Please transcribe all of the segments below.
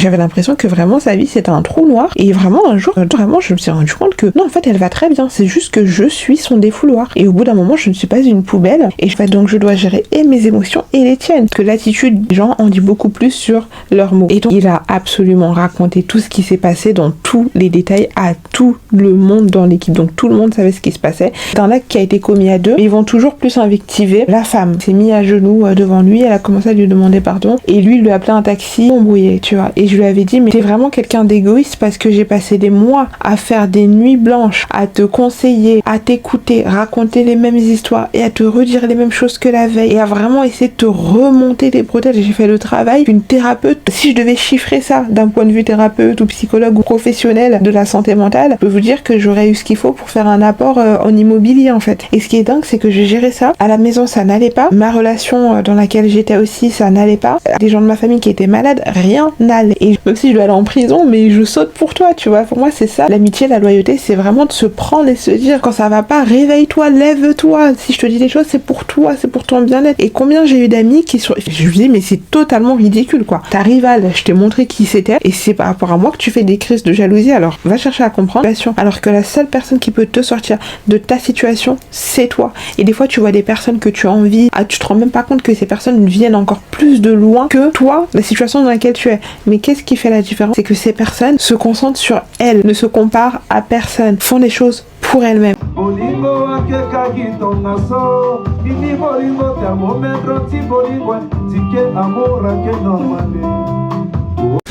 J'avais l'impression que vraiment sa vie c'était un trou noir. Et vraiment un jour, vraiment je me suis rendu compte que non, en fait elle va très bien. C'est juste que je suis son défouloir. Et au bout d'un moment, je ne suis pas une poubelle. Et donc je dois gérer et mes émotions et les tiennes. Parce que l'attitude des gens en dit beaucoup plus sur leurs mots. Et donc il a absolument raconté tout ce qui s'est passé dans tous les détails à tout le monde dans l'équipe. Donc tout le monde savait ce qui se passait. C'est un acte qui a été commis à deux, mais ils vont toujours plus invectiver la femme. Elle s'est mise à genoux devant lui, elle a commencé à lui demander pardon. Et lui, il lui a appelé un taxi embrouillé, tu vois. Et je lui avais dit, mais t'es vraiment quelqu'un d'égoïste parce que j'ai passé des mois à faire des nuits blanches, à te conseiller, à t'écouter, raconter les mêmes histoires et à te redire les mêmes choses que la veille et à vraiment essayer de te remonter les bretelles. J'ai fait le travail d'une thérapeute. Si je devais chiffrer ça d'un point de vue thérapeute ou psychologue ou professionnel de la santé mentale, je peux vous dire que j'aurais eu ce qu'il faut pour faire un apport en immobilier en fait. Et ce qui est dingue, c'est que j'ai géré ça. À la maison, ça n'allait pas. Ma relation dans laquelle j'étais aussi, ça n'allait pas. Des gens de ma famille qui étaient malades, rien n'allait. Et même si je dois aller en prison, mais je saute pour toi, tu vois. Pour moi, c'est ça. L'amitié, la loyauté, c'est vraiment de se prendre et se dire quand ça va pas, réveille-toi, lève-toi. Si je te dis des choses, c'est pour toi, c'est pour ton bien-être. Et combien j'ai eu d'amis qui sont... Je me dis, mais c'est totalement ridicule, quoi. Ta rivale, je t'ai montré qui c'était et c'est par rapport à moi que tu fais des crises de jalousie. Alors, va chercher à comprendre. Alors que la seule personne qui peut te sortir de ta situation, c'est toi. Et des fois, tu vois des personnes que tu as envie, tu te rends même pas compte que ces personnes viennent encore plus de loin que toi, la situation dans laquelle tu es. Mais qu'est-ce qui fait la différence? C'est que ces personnes se concentrent sur elles, ne se comparent à personne, font des choses pour elles-mêmes.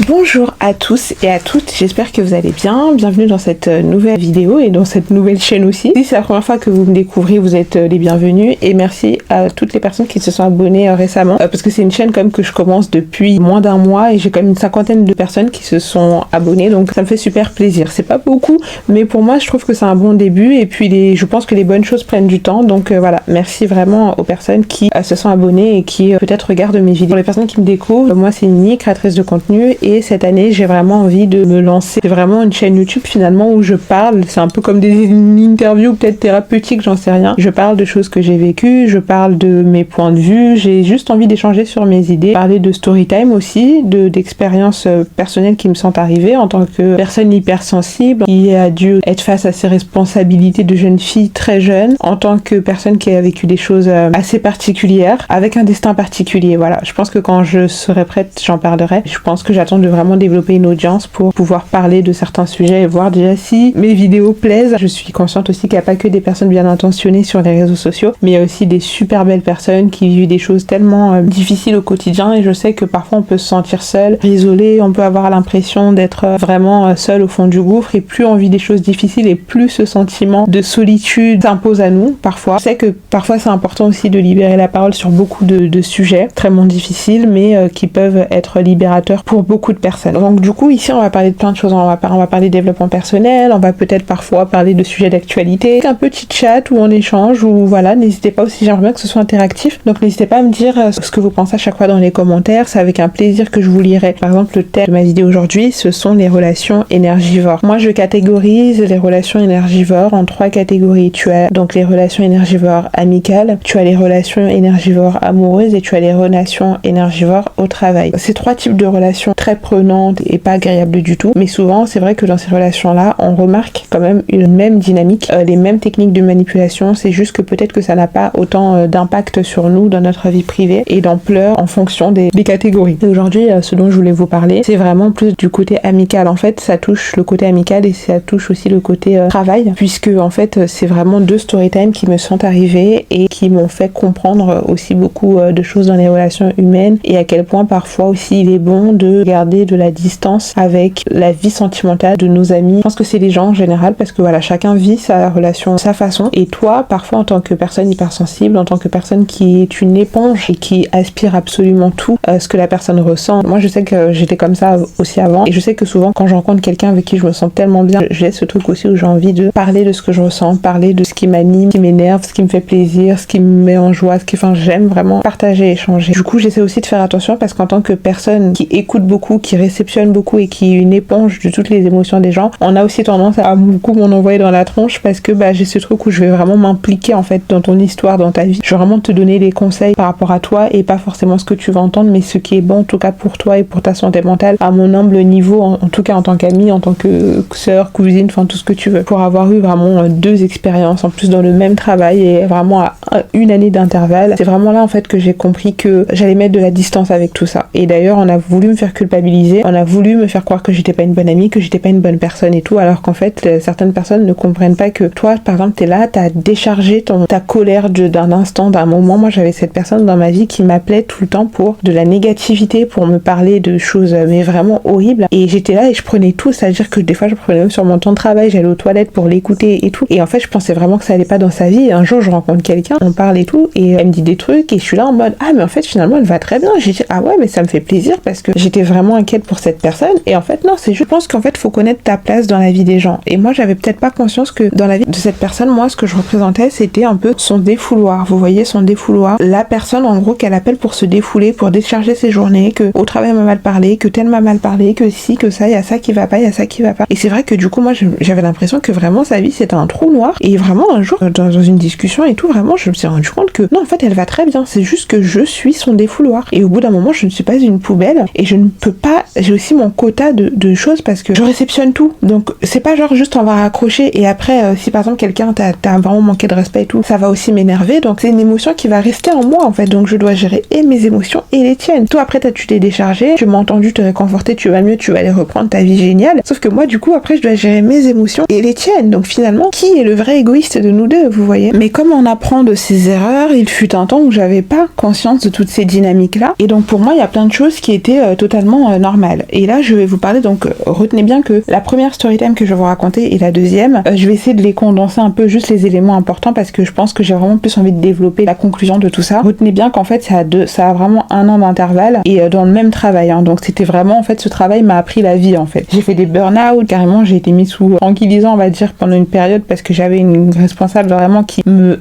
Bonjour à tous et à toutes, j'espère que vous allez bien. Bienvenue dans cette nouvelle vidéo et dans cette nouvelle chaîne aussi. Si c'est la première fois que vous me découvrez, vous êtes les bienvenus et merci à toutes les personnes qui se sont abonnées récemment parce que c'est une chaîne quand même que je commence depuis moins d'un mois et j'ai quand même une 50aine de personnes qui se sont abonnées, donc ça me fait super plaisir. C'est pas beaucoup, mais pour moi je trouve que c'est un bon début et puis je pense que les bonnes choses prennent du temps, donc voilà, merci vraiment aux personnes qui se sont abonnées et qui peut-être regardent mes vidéos. Pour les personnes qui me découvrent, moi c'est Nini, créatrice de contenu, et cette année j'ai vraiment envie de me lancer. C'est vraiment une chaîne YouTube finalement où je parle, c'est un peu comme des interviews peut-être thérapeutiques, j'en sais rien. Je parle de choses que j'ai vécues, je parle de mes points de vue, j'ai juste envie d'échanger sur mes idées, parler de story time aussi, d'expériences personnelles qui me sont arrivées en tant que personne hypersensible qui a dû être face à ses responsabilités de jeune fille très jeune, en tant que personne qui a vécu des choses assez particulières, avec un destin particulier. Voilà, je pense que quand je serai prête, j'en parlerai. Je pense que j'attends de vraiment développer une audience pour pouvoir parler de certains sujets et voir déjà si mes vidéos plaisent. Je suis consciente aussi qu'il n'y a pas que des personnes bien intentionnées sur les réseaux sociaux, mais il y a aussi des super belles personnes qui vivent des choses tellement difficiles au quotidien et je sais que parfois on peut se sentir seul, isolé, on peut avoir l'impression d'être vraiment seul au fond du gouffre et plus on vit des choses difficiles et plus ce sentiment de solitude s'impose à nous parfois. Je sais que parfois c'est important aussi de libérer la parole sur beaucoup de sujets extrêmement difficiles mais qui peuvent être libérateurs pour beaucoup de personnes. Donc du coup ici on va parler de plein de choses, on va parler de développement personnel, on va peut-être parfois parler de sujets d'actualité, un petit chat où on échange, ou voilà, n'hésitez pas aussi, j'aimerais bien que ce soit interactif, donc n'hésitez pas à me dire ce que vous pensez à chaque fois dans les commentaires, c'est avec un plaisir que je vous lirai. Par exemple le thème de ma vidéo aujourd'hui, ce sont les relations énergivores. Moi je catégorise les relations énergivores en 3 catégories. Tu as donc les relations énergivores amicales, tu as les relations énergivores amoureuses et tu as les relations énergivores au travail. Ces 3 types de relations très prenantes et pas agréables du tout, mais souvent c'est vrai que dans ces relations-là, on remarque quand même une même dynamique, les mêmes techniques de manipulation, c'est juste que peut-être que ça n'a pas autant d'impact sur nous dans notre vie privée et d'ampleur en fonction des catégories. Et aujourd'hui, ce dont je voulais vous parler, c'est vraiment plus du côté amical. En fait, ça touche le côté amical et ça touche aussi le côté travail, puisque en fait, c'est vraiment 2 story time qui me sont arrivés et qui m'ont fait comprendre aussi beaucoup de choses dans les relations humaines et à quel point parfois aussi il est bon de garder de la distance avec la vie sentimentale de nos amis. Je pense que c'est les gens en général parce que voilà, chacun vit sa relation à sa façon et toi, parfois en tant que personne hypersensible, en tant que personne qui est une éponge et qui aspire absolument tout ce que la personne ressent. Moi je sais que j'étais comme ça aussi avant et je sais que souvent quand je rencontre quelqu'un avec qui je me sens tellement bien, j'ai ce truc aussi où j'ai envie de parler de ce que je ressens, parler de ce qui m'anime, ce qui m'énerve, ce qui me fait plaisir, ce qui me met en joie, enfin j'aime vraiment partager, échanger. Du coup j'essaie aussi de faire attention parce qu'en tant que personne qui écoute beaucoup beaucoup, qui réceptionne beaucoup et qui est une éponge de toutes les émotions des gens, on a aussi tendance à beaucoup m'en envoyer dans la tronche parce que j'ai ce truc où je vais vraiment m'impliquer en fait dans ton histoire, dans ta vie. Je vais vraiment te donner des conseils par rapport à toi et pas forcément ce que tu vas entendre, mais ce qui est bon en tout cas pour toi et pour ta santé mentale à mon humble niveau, en tout cas en tant qu'amie, en tant que sœur, cousine, enfin tout ce que tu veux. Pour avoir eu vraiment 2 expériences en plus dans le même travail et vraiment à 1 année d'intervalle, c'est vraiment là en fait que j'ai compris que j'allais mettre de la distance avec tout ça. Et d'ailleurs on a voulu me faire culpabiliser, on a voulu me faire croire que j'étais pas une bonne amie, que j'étais pas une bonne personne et tout, alors qu'en fait certaines personnes ne comprennent pas que toi par exemple t'es là, t'as déchargé ta colère d'un instant, d'un moment. Moi j'avais cette personne dans ma vie qui m'appelait tout le temps pour de la négativité, pour me parler de choses mais vraiment horribles, et j'étais là et je prenais tout, c'est-à-dire que des fois je prenais même sur mon temps de travail, j'allais aux toilettes pour l'écouter et tout, et en fait je pensais vraiment que ça allait pas dans sa vie. Et un jour je rencontre quelqu'un, on parle et tout, et elle me dit des trucs et je suis là en mode ah mais en fait finalement elle va très bien. J'ai dit ah ouais mais ça me fait plaisir parce que j'étais vraiment inquiète pour cette personne, et en fait non, c'est juste, je pense qu'en fait faut connaître ta place dans la vie des gens, et moi j'avais peut-être pas conscience que dans la vie de cette personne, moi ce que je représentais c'était un peu son défouloir, vous voyez, son défouloir, la personne en gros qu'elle appelle pour se défouler, pour décharger ses journées, que au travail m'a mal parlé, que tel m'a mal parlé, que si, que ça, il y a ça qui va pas, il y a ça qui va pas. Et c'est vrai que du coup moi j'avais l'impression que vraiment sa vie c'était un trou noir, et vraiment un jour dans une discussion et tout, vraiment je me suis rendu compte que non en fait elle va très bien, c'est juste que je suis son défouloir, et au bout d'un moment je ne suis pas une poubelle et je ne peux pas, j'ai aussi mon quota de choses parce que je réceptionne tout, donc c'est pas genre juste on va raccrocher et après si par exemple quelqu'un t'a vraiment manqué de respect et tout, ça va aussi m'énerver, donc c'est une émotion qui va rester en moi en fait, donc je dois gérer et mes émotions et les tiennes. Toi après tu t'es déchargé, tu m'as entendu te réconforter, tu vas mieux, tu vas aller reprendre ta vie géniale, sauf que moi du coup après je dois gérer mes émotions et les tiennes, donc finalement qui est le vrai égoïste de nous deux, vous voyez. Mais comme on apprend de ses erreurs, il fut un temps où j'avais pas conscience de toutes ces dynamiques là, et donc pour moi il y a plein de choses qui étaient totalement normales. Et là je vais vous parler, donc retenez bien que la première storytime que je vais vous raconter et la deuxième, je vais essayer de les condenser un peu, juste les éléments importants, parce que je pense que j'ai vraiment plus envie de développer la conclusion de tout ça. Retenez bien qu'en fait ça a vraiment 1 an d'intervalle et dans le même travail, hein. Donc c'était vraiment en fait ce travail m'a appris la vie en fait. J'ai fait des burn-out, carrément j'ai été mise sous tranquillisant on va dire pendant une période parce que j'avais une responsable vraiment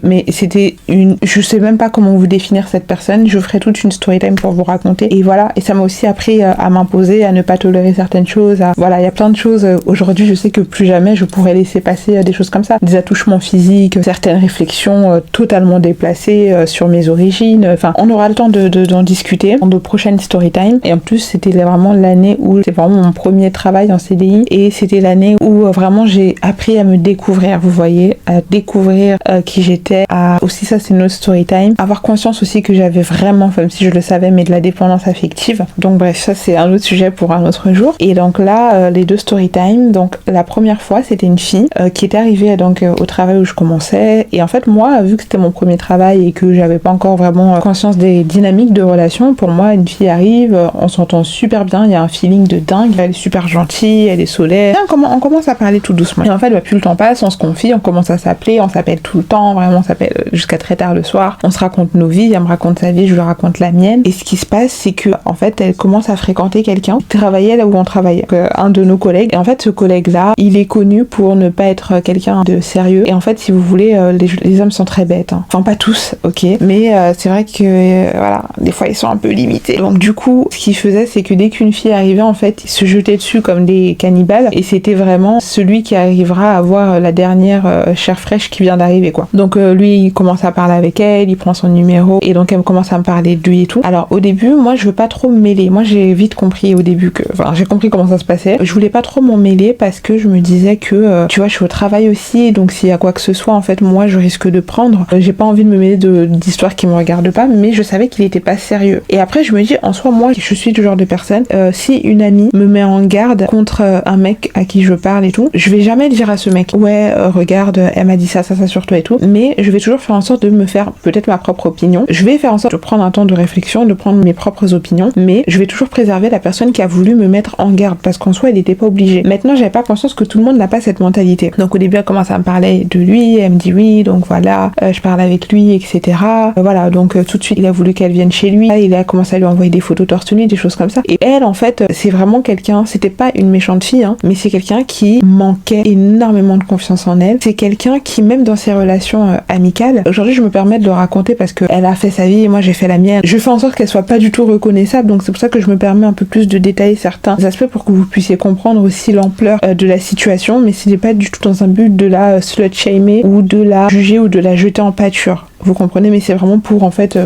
mais c'était je sais même pas comment vous définir cette personne, je ferai toute une storytime pour vous raconter, et voilà. Et ça m'a aussi appris à m'imposer, à ne pas tolérer certaines choses, voilà, il y a plein de choses. Aujourd'hui je sais que plus jamais je pourrais laisser passer des choses comme ça, des attouchements physiques, certaines réflexions totalement déplacées sur mes origines, enfin on aura le temps d'en discuter dans de prochaines storytime. Et en plus c'était vraiment l'année où c'est vraiment mon premier travail en CDI, et c'était l'année où vraiment j'ai appris à me découvrir, vous voyez, à découvrir qui j'étais, aussi ça c'est notre storytime, avoir conscience aussi que j'avais vraiment, même si je le savais, mais de la dépendance affective. Donc bref, ça c'est un autre sujet pour un autre jour. Et donc là les 2 storytime, donc la première fois c'était une fille qui était arrivée donc au travail où je commençais, et en fait moi vu que c'était mon premier travail et que j'avais pas encore vraiment conscience des dynamiques de relation, pour moi une fille arrive, on s'entend super bien, il y a un feeling de dingue, elle est super gentille, elle est solaire, on commence à parler tout doucement, et en fait plus le temps passe, on se confie, on commence à s'appeler, on s'appelle tout le temps, vraiment on s'appelle jusqu'à très tard le soir, on se raconte nos vies, elle me raconte sa vie, je lui raconte la mienne. Et ce qui se passe c'est que en fait elle commence à fréquenter quelqu'un qui travaillait là où on travaillait, un de nos collègues, et en fait ce collègue là il est connu pour ne pas être quelqu'un de sérieux, et en fait si vous voulez les hommes sont très bêtes, hein. Enfin pas tous, ok, mais c'est vrai que voilà, des fois ils sont un peu limités, donc du coup ce qu'il faisait c'est que dès qu'une fille arrivait en fait il se jetait dessus comme des cannibales, et c'était vraiment celui qui arrivera à avoir la dernière chair fraîche qui vient d'arriver quoi. Donc lui il commence à parler avec elle, il prend son numéro, et donc elle commence à me parler de lui et tout. Alors au début moi je veux pas trop me mêler, moi j'ai vite compris au début que, enfin j'ai compris comment ça se passait, je voulais pas trop m'en mêler parce que je me disais que tu vois je suis au travail aussi, donc s'il y a quoi que ce soit en fait moi je risque de prendre, j'ai pas envie de me mêler d'histoires qui me regardent pas, mais je savais qu'il était pas sérieux. Et après je me dis en soi moi je suis du genre de personne, si une amie me met en garde contre un mec à qui je parle et tout, je vais jamais dire à ce mec ouais regarde elle m'a dit ça sur toi et tout, mais je vais toujours faire en sorte de me faire peut-être ma propre opinion, je vais faire en sorte de prendre un temps de réflexion, de prendre mes propres opinions, mais je vais toujours préserver la personne qui a voulu me mettre en garde, parce qu'en soi elle était pas obligée. Maintenant j'avais pas conscience que tout le monde n'a pas cette mentalité, donc au début elle commence à me parler de lui, elle me dit oui donc voilà je parle avec lui etc, voilà donc tout de suite il a voulu qu'elle vienne chez lui, il a commencé à lui envoyer des photos torse nu, des choses comme ça, et elle en fait c'est vraiment quelqu'un, c'était pas une méchante fille hein, mais c'est quelqu'un qui manquait énormément de confiance en elle, c'est quelqu'un qui même dans ses relations amicales, aujourd'hui je me permets de le raconter parce que elle a fait sa vie et moi j'ai fait la mienne, je fais en sorte qu'elle soit pas du tout reconnaissable, donc c'est pour ça que je me permets permet un peu plus de détailler certains aspects pour que vous puissiez comprendre aussi l'ampleur de la situation, mais ce n'est pas du tout dans un but de la slut-shamer ou de la juger ou de la jeter en pâture. Vous comprenez, mais c'est vraiment pour en fait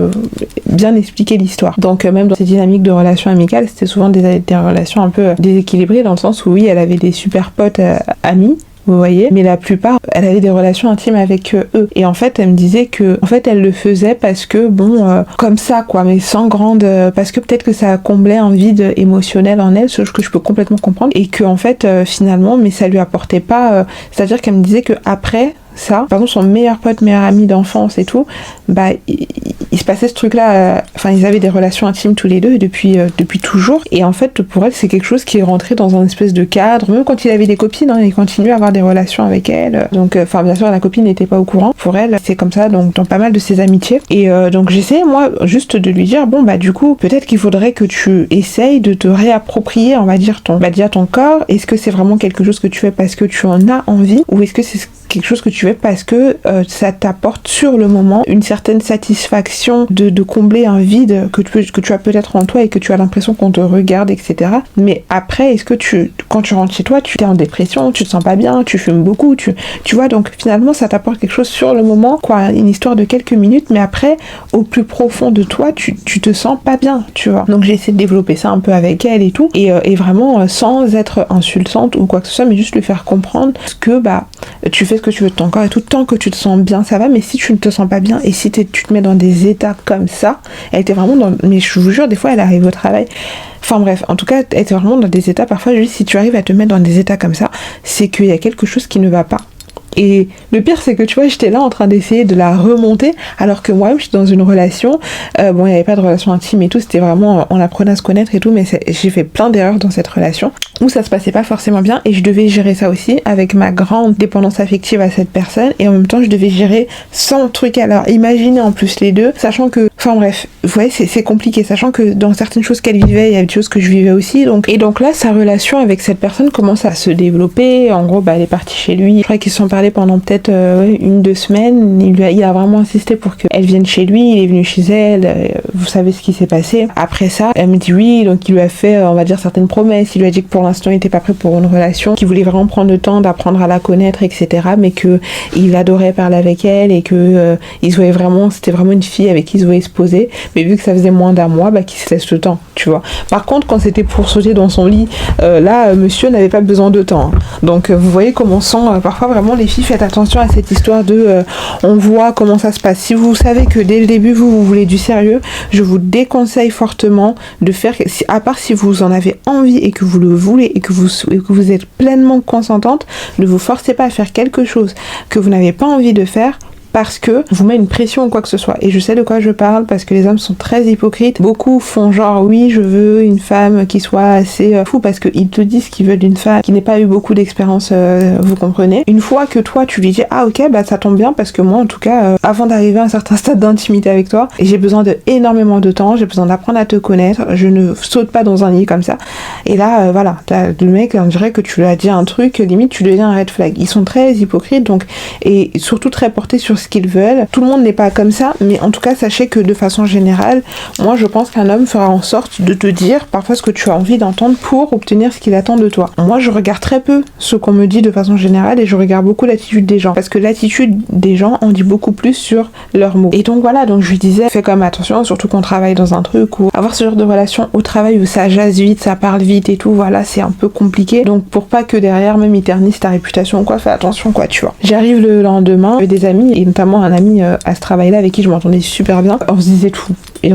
bien expliquer l'histoire. Donc même dans ces dynamiques de relations amicales, c'était souvent des relations un peu déséquilibrées, dans le sens où oui, elle avait des super potes amis, vous voyez, mais la plupart, elle avait des relations intimes avec eux. Et en fait, elle me disait que, en fait, elle le faisait parce que, bon, comme ça, quoi, mais sans grande, parce que peut-être que ça comblait un vide émotionnel en elle, ce que je peux complètement comprendre, et que, en fait, finalement, mais ça lui apportait pas, c'est-à-dire qu'elle me disait que après ça, par exemple, son meilleur pote, meilleur ami d'enfance et tout, bah, il se passait ce truc-là, enfin, ils avaient des relations intimes tous les deux depuis toujours, et en fait, pour elle, c'est quelque chose qui est rentré dans un espèce de cadre, même quand il avait des copines, hein, il continuait à avoir des relations avec elle, donc, enfin, bien sûr, la copine n'était pas au courant, pour elle, c'est comme ça, donc, dans pas mal de ses amitiés, et donc, j'essayais, moi, juste de lui dire, bon, bah, du coup, peut-être qu'il faudrait que tu essayes de te réapproprier, on va dire, déjà ton corps, est-ce que c'est vraiment quelque chose que tu fais parce que tu en as envie, ou est-ce que c'est quelque chose que tu fais parce que ça t'apporte sur le moment une certaine satisfaction de combler un vide que tu as peut-être en toi et que tu as l'impression qu'on te regarde, etc. Mais après, est-ce que quand tu rentres chez toi, tu es en dépression, tu te sens pas bien, tu fumes beaucoup, tu vois, donc finalement ça t'apporte quelque chose sur le moment, quoi, une histoire de quelques minutes, mais après, au plus profond de toi, tu te sens pas bien, tu vois. Donc j'ai essayé de développer ça un peu avec elle et tout, et vraiment sans être insultante ou quoi que ce soit, mais juste lui faire comprendre que bah tu fais ce que tu veux de ton corps et tout, tant que tu te sens bien ça va, mais si tu ne te sens pas bien et si tu te mets dans des états comme ça, elle était vraiment dans, mais je vous jure, des fois elle arrive au travail, enfin bref, en tout cas elle était vraiment dans des états, parfois juste si tu arrives à te mettre dans des états comme ça, c'est qu'il y a quelque chose qui ne va pas. Et le pire c'est que tu vois, j'étais là en train d'essayer de la remonter alors que moi-même je suis dans une relation, bon il n'y avait pas de relation intime et tout, c'était vraiment, on apprenait à se connaître et tout, mais j'ai fait plein d'erreurs dans cette relation où ça se passait pas forcément bien et je devais gérer ça aussi avec ma grande dépendance affective à cette personne et en même temps je devais gérer son truc. Alors imaginez en plus les deux, sachant que, enfin bref, vous voyez c'est compliqué, sachant que dans certaines choses qu'elle vivait, il y avait des choses que je vivais aussi, donc, et donc là sa relation avec cette personne commence à se développer, en gros bah elle est partie chez lui, je crois qu'ils se sont parlé pendant peut-être 1-2 semaines, il a vraiment insisté pour qu'elle vienne chez lui, il est venu chez elle, vous savez ce qui s'est passé. Après ça, elle me dit oui, donc il lui a fait, on va dire, certaines promesses, il lui a dit que pour l'instant il n'était pas prêt pour une relation, qu'il voulait vraiment prendre le temps d'apprendre à la connaître, etc., mais que il adorait parler avec elle et que il se voyait vraiment, c'était vraiment une fille avec qui il se voyait se poser, mais vu que ça faisait moins d'1 mois, bah qu'il se laisse le temps, tu vois. Par contre, quand c'était pour sauter dans son lit, là, monsieur n'avait pas besoin de temps, hein. Donc vous voyez comment on sent, parfois vraiment les filles, faites attention à cette histoire de on voit comment ça se passe. Si vous savez que dès le début vous voulez du sérieux, je vous déconseille fortement de faire, à part si vous en avez envie et que vous le voulez et que vous êtes pleinement consentante, ne vous forcez pas à faire quelque chose que vous n'avez pas envie de faire parce que vous met une pression ou quoi que ce soit. Et je sais de quoi je parle parce que les hommes sont très hypocrites. Beaucoup font genre oui, je veux une femme qui soit assez fou parce qu'ils te disent qu'ils veulent une femme qui n'ait pas eu beaucoup d'expérience, vous comprenez. Une fois que toi tu lui dis ah ok bah ça tombe bien parce que moi en tout cas avant d'arriver à un certain stade d'intimité avec toi, j'ai besoin de énormément de temps, j'ai besoin d'apprendre à te connaître, je ne saute pas dans un lit comme ça. Et là voilà, le mec on dirait que tu lui as dit un truc, limite tu deviens un red flag. Ils sont très hypocrites donc, et surtout très portés sur ce qu'ils veulent. Tout le monde n'est pas comme ça, mais en tout cas sachez que de façon générale, moi je pense qu'un homme fera en sorte de te dire parfois ce que tu as envie d'entendre pour obtenir ce qu'il attend de toi. Moi je regarde très peu ce qu'on me dit de façon générale et je regarde beaucoup l'attitude des gens parce que l'attitude des gens en dit beaucoup plus sur leurs mots. Et donc voilà, donc je lui disais fais quand même attention, surtout qu'on travaille dans un truc où avoir ce genre de relation au travail où ça jase vite, ça parle vite et tout, voilà, c'est un peu compliqué. Donc pour pas que derrière même ils ternissent ta réputation ou quoi, fais attention quoi, tu vois. J'arrive le lendemain avec des amis et notamment un ami à ce travail-là avec qui je m'entendais super bien. On se disait tout. Et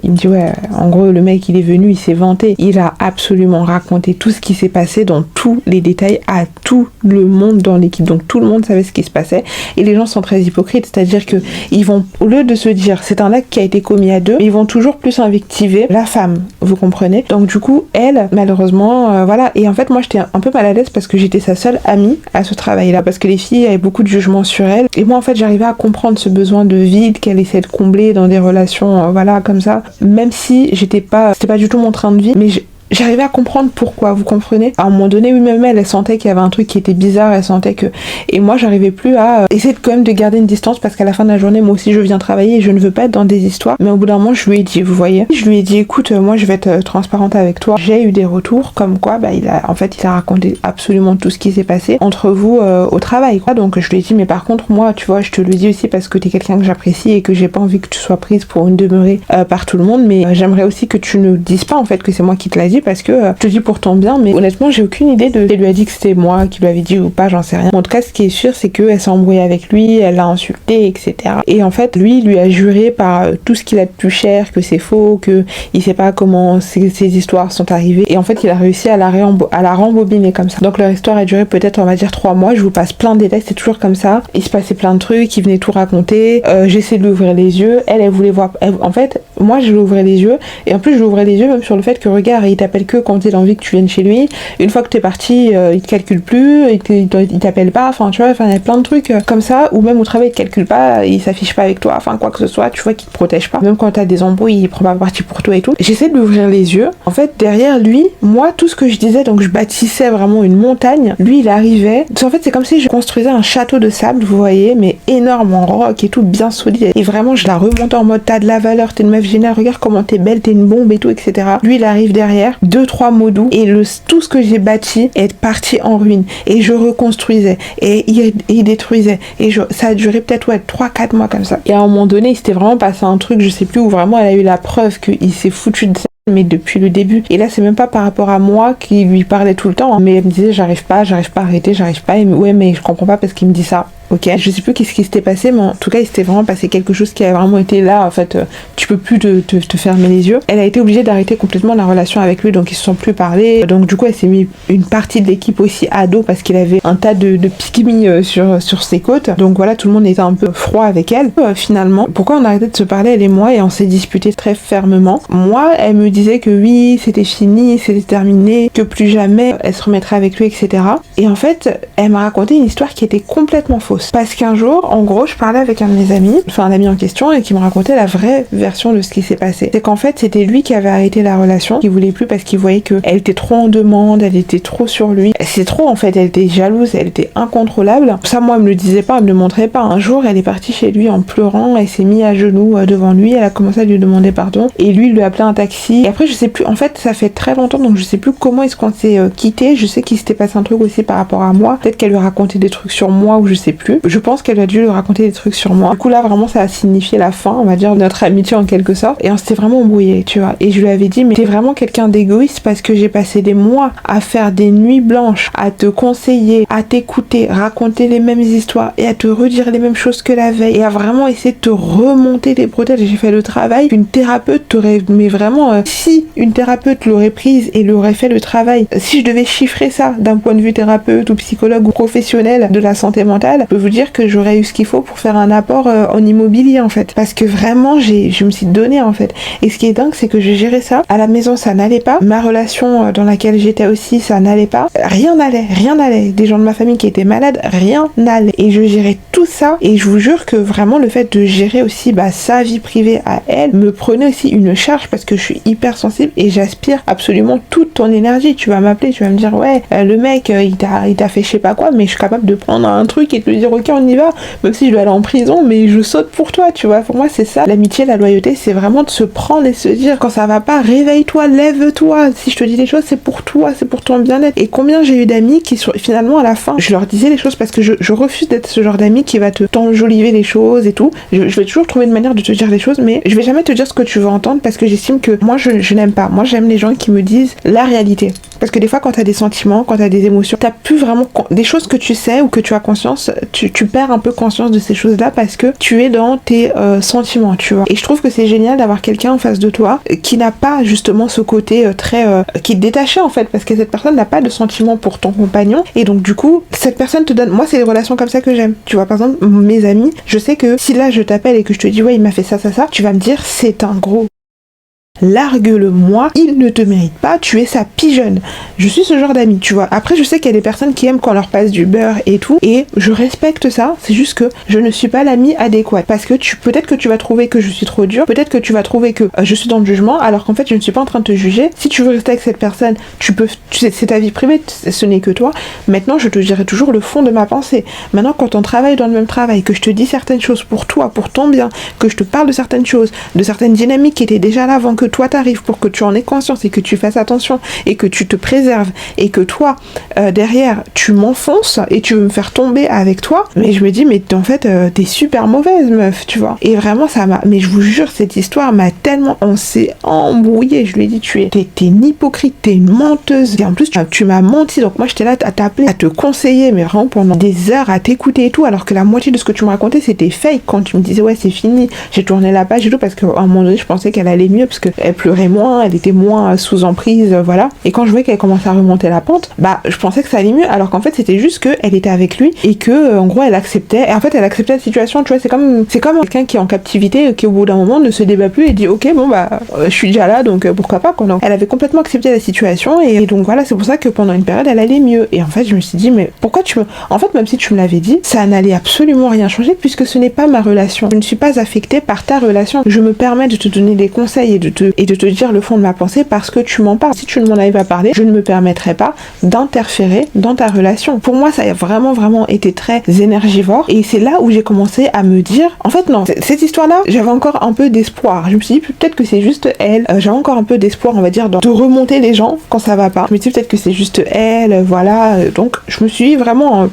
il me dit ouais, en gros le mec il est venu, il s'est vanté, il a absolument raconté tout ce qui s'est passé dans tous les détails à tout le monde dans l'équipe, donc tout le monde savait ce qui se passait et les gens sont très hypocrites, c'est-à-dire que ils vont, au lieu de se dire c'est un acte qui a été commis à deux, ils vont toujours plus invectiver la femme, vous comprenez. Donc du coup elle malheureusement voilà, et en fait moi j'étais un peu mal à l'aise parce que j'étais sa seule amie à ce travail-là, parce que les filles avaient beaucoup de jugement sur elle et moi en fait j'arrivais à comprendre ce besoin de vide qu'elle essaie de combler dans des relations voilà comme ça, même si c'était pas du tout mon train de vie, mais j'arrivais à comprendre pourquoi, vous comprenez? À un moment donné, oui, même elle sentait qu'il y avait un truc qui était bizarre, elle sentait que... Et moi, j'arrivais plus à essayer quand même de garder une distance parce qu'à la fin de la journée, moi aussi, je viens travailler et je ne veux pas être dans des histoires. Mais au bout d'un moment, je lui ai dit, vous voyez, je lui ai dit, écoute, moi, je vais être transparente avec toi. J'ai eu des retours comme quoi, il a raconté absolument tout ce qui s'est passé entre vous au travail, quoi. Donc, je lui ai dit, mais par contre, moi, tu vois, je te le dis aussi parce que t'es quelqu'un que j'apprécie et que j'ai pas envie que tu sois prise pour une demeurée par tout le monde, mais j'aimerais aussi que tu ne dises pas en fait que c'est moi qui te l'a dit parce que je te dis pour ton bien, mais honnêtement, j'ai aucune idée de si elle lui a dit que c'était moi qui lui avait dit ou pas, j'en sais rien. En tout cas, ce qui est sûr, c'est qu'elle s'est embrouillée avec lui, elle l'a insulté, etc. Et en fait, lui a juré par tout ce qu'il a de plus cher que c'est faux, que il sait pas comment ces histoires sont arrivées. Et en fait, il a réussi à la rembobiner comme ça. Donc leur histoire a duré peut-être, on va dire, 3 mois. Je vous passe plein de détails, c'est toujours comme ça. Il se passait plein de trucs, il venait tout raconter. J'essaie de lui ouvrir les yeux. Elle voulait voir. En fait, moi, je lui ouvrais les yeux. Et en plus, je lui ouvrais les yeux même sur le fait que, regarde, il t'appelle que quand il a envie que tu viennes chez lui. Une fois que t'es parti, il te calcule plus, il t'appelle pas. Enfin, tu vois, il y a plein de trucs comme ça. Ou même au travail, il te calcule pas, il s'affiche pas avec toi. Enfin, quoi que ce soit, tu vois, qu'il te protège pas. Même quand t'as des embrouilles, il prend pas parti pour toi et tout. J'essaie de lui ouvrir les yeux. En fait, derrière lui, moi, tout ce que je disais, donc je bâtissais vraiment une montagne. Lui, il arrivait. En fait, c'est comme si je construisais un château de sable, vous voyez, mais énorme en roc et tout, bien solide. Et vraiment, je la remontais en mode t'as de la valeur, t'es une meuf géniale, regarde comment t'es belle, t'es une bombe et tout, etc. Lui, il arrive derrière, 2-3 mots doux, et tout ce que j'ai bâti est parti en ruine. Et je reconstruisais, et il détruisait. Et ça a duré peut-être 3-4 mois comme ça. Et à un moment donné, il s'était vraiment passé un truc, je sais plus, où vraiment elle a eu la preuve qu'il s'est foutu de ça, mais depuis le début. Et là, c'est même pas par rapport à moi qui lui parlait tout le temps, hein. Mais elle me disait j'arrive pas à arrêter, j'arrive pas. Et ouais, mais je comprends pas parce qu'il me dit ça. Ok, je sais plus qu'est-ce qui s'était passé, mais en tout cas il s'était vraiment passé quelque chose qui a vraiment été là, en fait, tu peux plus te fermer les yeux. Elle a été obligée d'arrêter complètement la relation avec lui, donc ils se sont plus parlé. Donc du coup elle s'est mis une partie de l'équipe aussi à dos parce qu'il avait un tas de pygmies sur ses côtes. Donc voilà, tout le monde était un peu froid avec elle. Finalement, pourquoi on a arrêté de se parler, elle et moi, et on s'est disputé très fermement. Moi, elle me disait que oui, c'était fini, c'était terminé, que plus jamais elle se remettrait avec lui, etc. Et en fait, elle m'a raconté une histoire qui était complètement fausse. Parce qu'un jour, en gros, je parlais avec un de mes amis, enfin un ami en question, et qui me racontait la vraie version de ce qui s'est passé. C'est qu'en fait, c'était lui qui avait arrêté la relation, qu'il voulait plus parce qu'il voyait qu'elle était trop en demande, elle était trop sur lui. C'est trop, en fait, elle était jalouse, elle était incontrôlable. Ça, moi, elle me le disait pas, elle me le montrait pas. Un jour, elle est partie chez lui en pleurant, elle s'est mise à genoux devant lui, elle a commencé à lui demander pardon, et lui, il lui a appelé un taxi. Et après, je sais plus, en fait, ça fait très longtemps, donc je sais plus comment est-ce qu'on s'est quitté. Je sais qu'il s'était passé un truc aussi par rapport à moi. Peut-être qu'elle lui racontait des trucs sur moi, ou je sais plus. Je pense qu'elle a dû lui raconter des trucs sur moi. Du coup là vraiment ça a signifié la fin, on va dire, de notre amitié en quelque sorte. Et on s'était vraiment embrouillé, tu vois. Et je lui avais dit mais t'es vraiment quelqu'un d'égoïste parce que j'ai passé des mois à faire des nuits blanches, à te conseiller, à t'écouter, raconter les mêmes histoires et à te redire les mêmes choses que la veille et à vraiment essayer de te remonter les bretelles. J'ai fait le travail qu'une thérapeute t'aurait, mais vraiment si une thérapeute l'aurait prise et l'aurait fait le travail, si je devais chiffrer ça d'un point de vue thérapeute ou psychologue ou professionnel de la santé mentale, je peux vous dire que j'aurais eu ce qu'il faut pour faire un apport en immobilier en fait, parce que vraiment je me suis donnée en fait. Et ce qui est dingue, c'est que j'ai géré ça à la maison, ça n'allait pas, ma relation dans laquelle j'étais aussi, ça n'allait pas, rien n'allait, des gens de ma famille qui étaient malades, rien n'allait, et je gérais tout ça. Et je vous jure que vraiment le fait de gérer aussi sa vie privée à elle me prenait aussi une charge parce que je suis hyper sensible et j'aspire absolument toute ton énergie. Tu vas m'appeler, tu vas me dire ouais le mec il t'a fait je sais pas quoi, mais je suis capable de prendre un truc et de lui dire ok on y va, même si je dois aller en prison, mais je saute pour toi, tu vois. Pour moi c'est ça l'amitié, la loyauté, c'est vraiment de se prendre et se dire quand ça va pas, réveille-toi, lève-toi, si je te dis des choses c'est pour toi, c'est pour ton bien-être. Et combien j'ai eu d'amis qui sont finalement à la fin, je leur disais les choses parce que je refuse d'être ce genre d'ami qui va te t'enjoliver les choses et tout. Je vais toujours trouver une manière de te dire les choses, mais je vais jamais te dire ce que tu veux entendre parce que j'estime que moi je n'aime pas. Moi j'aime les gens qui me disent la réalité. Parce que des fois quand t'as des sentiments, quand t'as des émotions, t'as plus vraiment des choses que tu sais ou que tu as conscience, tu perds un peu conscience de ces choses là parce que tu es dans tes sentiments, tu vois. Et je trouve que c'est génial d'avoir quelqu'un en face de toi qui n'a pas justement ce côté très qui est détaché en fait, parce que cette personne n'a pas de sentiments pour ton compagnon et donc du coup cette personne te donne, moi c'est les relations comme ça que j'aime, tu vois. Par exemple mes amis, je sais que si là je t'appelle et que je te dis ouais il m'a fait ça, tu vas me dire c'est un gros. largue-le moi, il ne te mérite pas, tu es sa pigeonne. Je suis ce genre d'amie, tu vois. Après, je sais qu'il y a des personnes qui aiment quand on leur passe du beurre et tout, et je respecte ça, c'est juste que je ne suis pas l'amie adéquate, parce que peut-être que tu vas trouver que je suis trop dure, peut-être que tu vas trouver que je suis dans le jugement, alors qu'en fait je ne suis pas en train de te juger. Si tu veux rester avec cette personne, c'est ta vie privée, ce n'est que toi. Maintenant, je te dirai toujours le fond de ma pensée. Maintenant, quand on travaille dans le même travail, que je te dis certaines choses pour toi, pour ton bien, que je te parle de certaines choses, de certaines dynamiques qui étaient déjà là avant que toi t'arrives, pour que tu en aies conscience et que tu fasses attention et que tu te préserves, et que toi derrière tu m'enfonces et tu veux me faire tomber avec toi, mais je me dis mais en fait t'es super mauvaise meuf, tu vois. Et vraiment mais je vous jure, cette histoire m'a tellement, on s'est embrouillé. Je lui ai dit t'es une hypocrite, t'es une menteuse, et en plus tu m'as menti. Donc moi j'étais là à t'appeler, à te conseiller, mais vraiment pendant des heures à t'écouter et tout, alors que la moitié de ce que tu me racontais c'était fake. Quand tu me disais ouais c'est fini, j'ai tourné la page et tout, parce qu'à un moment donné je pensais qu'elle allait mieux, parce qu'elle pleurait moins, elle était moins sous emprise, voilà. Et quand je voyais qu'elle commençait à remonter la pente, bah je pensais que ça allait mieux, alors qu'en fait c'était juste qu'elle était avec lui et que en gros elle acceptait, et en fait elle acceptait la situation, tu vois. C'est comme quelqu'un qui est en captivité, qui au bout d'un moment ne se débat plus et dit ok bon bah je suis déjà là, donc pourquoi pas quoi. Donc elle avait complètement accepté la situation, et donc voilà, c'est pour ça que pendant une période elle allait mieux. Et en fait je me suis dit mais pourquoi en fait même si tu me l'avais dit, ça n'allait absolument rien changer, puisque ce n'est pas ma relation, je ne suis pas affectée par ta relation. Je me permets de te donner des conseils et de te dire le fond de ma pensée parce que tu m'en parles. Si tu ne m'en avais pas parlé, je ne me permettrais pas d'interférer dans ta relation. Pour moi ça a vraiment été très énergivore, et c'est là où j'ai commencé à me dire en fait non, cette histoire là j'avais encore un peu d'espoir. Je me suis dit peut-être que c'est juste elle, j'avais encore un peu d'espoir on va dire de remonter les gens quand ça va pas. Je me suis dit peut-être que c'est juste elle, voilà. Donc je me suis vraiment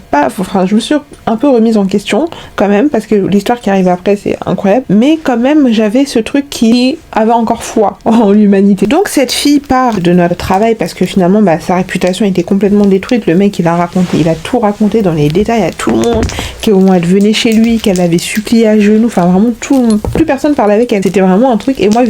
je me suis un peu remise en question quand même, parce que l'histoire qui arrive après c'est incroyable, mais quand même j'avais ce truc qui avait encore foi en l'humanité. Donc cette fille part de notre travail parce que finalement sa réputation était complètement détruite. Le mec il a tout raconté dans les détails à tout le monde, qu'au moins elle venait chez lui, qu'elle avait supplié à genoux, enfin vraiment plus personne parlait avec elle. C'était vraiment un truc, et moi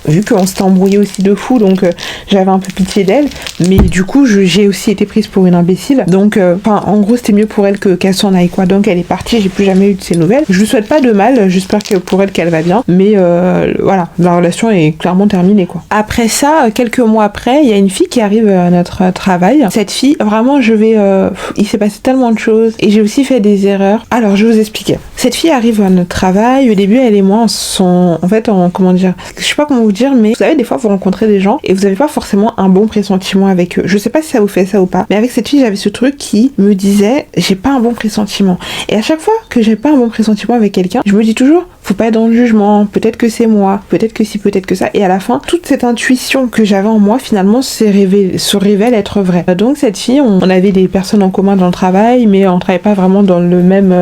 vu qu'on s'était embrouillé aussi de fou, donc j'avais un peu pitié d'elle, mais du coup j'ai aussi été prise pour une imbécile, donc en gros c'était mieux pour elle qu'elle s'en aille quoi. Donc elle est partie, j'ai plus jamais eu de ses nouvelles. Je lui souhaite pas de mal, j'espère que pour elle qu'elle va bien, mais voilà, la relation est clairement terminée quoi. Après ça, quelques mois après, il y a une fille qui arrive à notre travail. Cette fille, vraiment il s'est passé tellement de choses, et j'ai aussi fait des erreurs. Alors je vais vous expliquer. Cette fille arrive à notre travail, au début elle et moi comment dire, je sais pas comment vous dire, mais vous savez des fois vous rencontrez des gens et vous avez pas forcément un bon pressentiment avec eux. Je sais pas si ça vous fait ça ou pas, mais avec cette fille j'avais ce truc qui me disait j'ai pas un bon pressentiment, et à chaque fois que j'ai pas un bon pressentiment avec quelqu'un, je me dis toujours faut pas être dans le jugement, peut-être que c'est moi, peut-être que si, peut-être que ça, et à la fin toute cette intuition que j'avais en moi finalement se révèle être vraie. Donc cette fille, on avait des personnes en commun dans le travail, mais on travaillait pas vraiment dans le même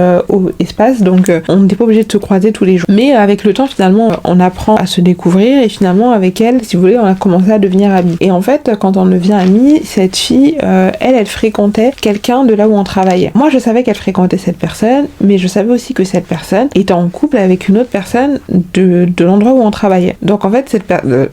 espace, donc on n'était pas obligé de se croiser tous les jours, mais avec le temps finalement on apprend à se découvrir, et finalement avec elle, si vous voulez, on a commencé à devenir amis. Et en fait quand on devient amis, cette fille elle fréquentait quelqu'un de là où on travaillait. Moi je savais qu'elle fréquentait cette personne, mais je savais aussi que cette personne était en couple avec une autre personne de l'endroit où on travaillait. Donc en fait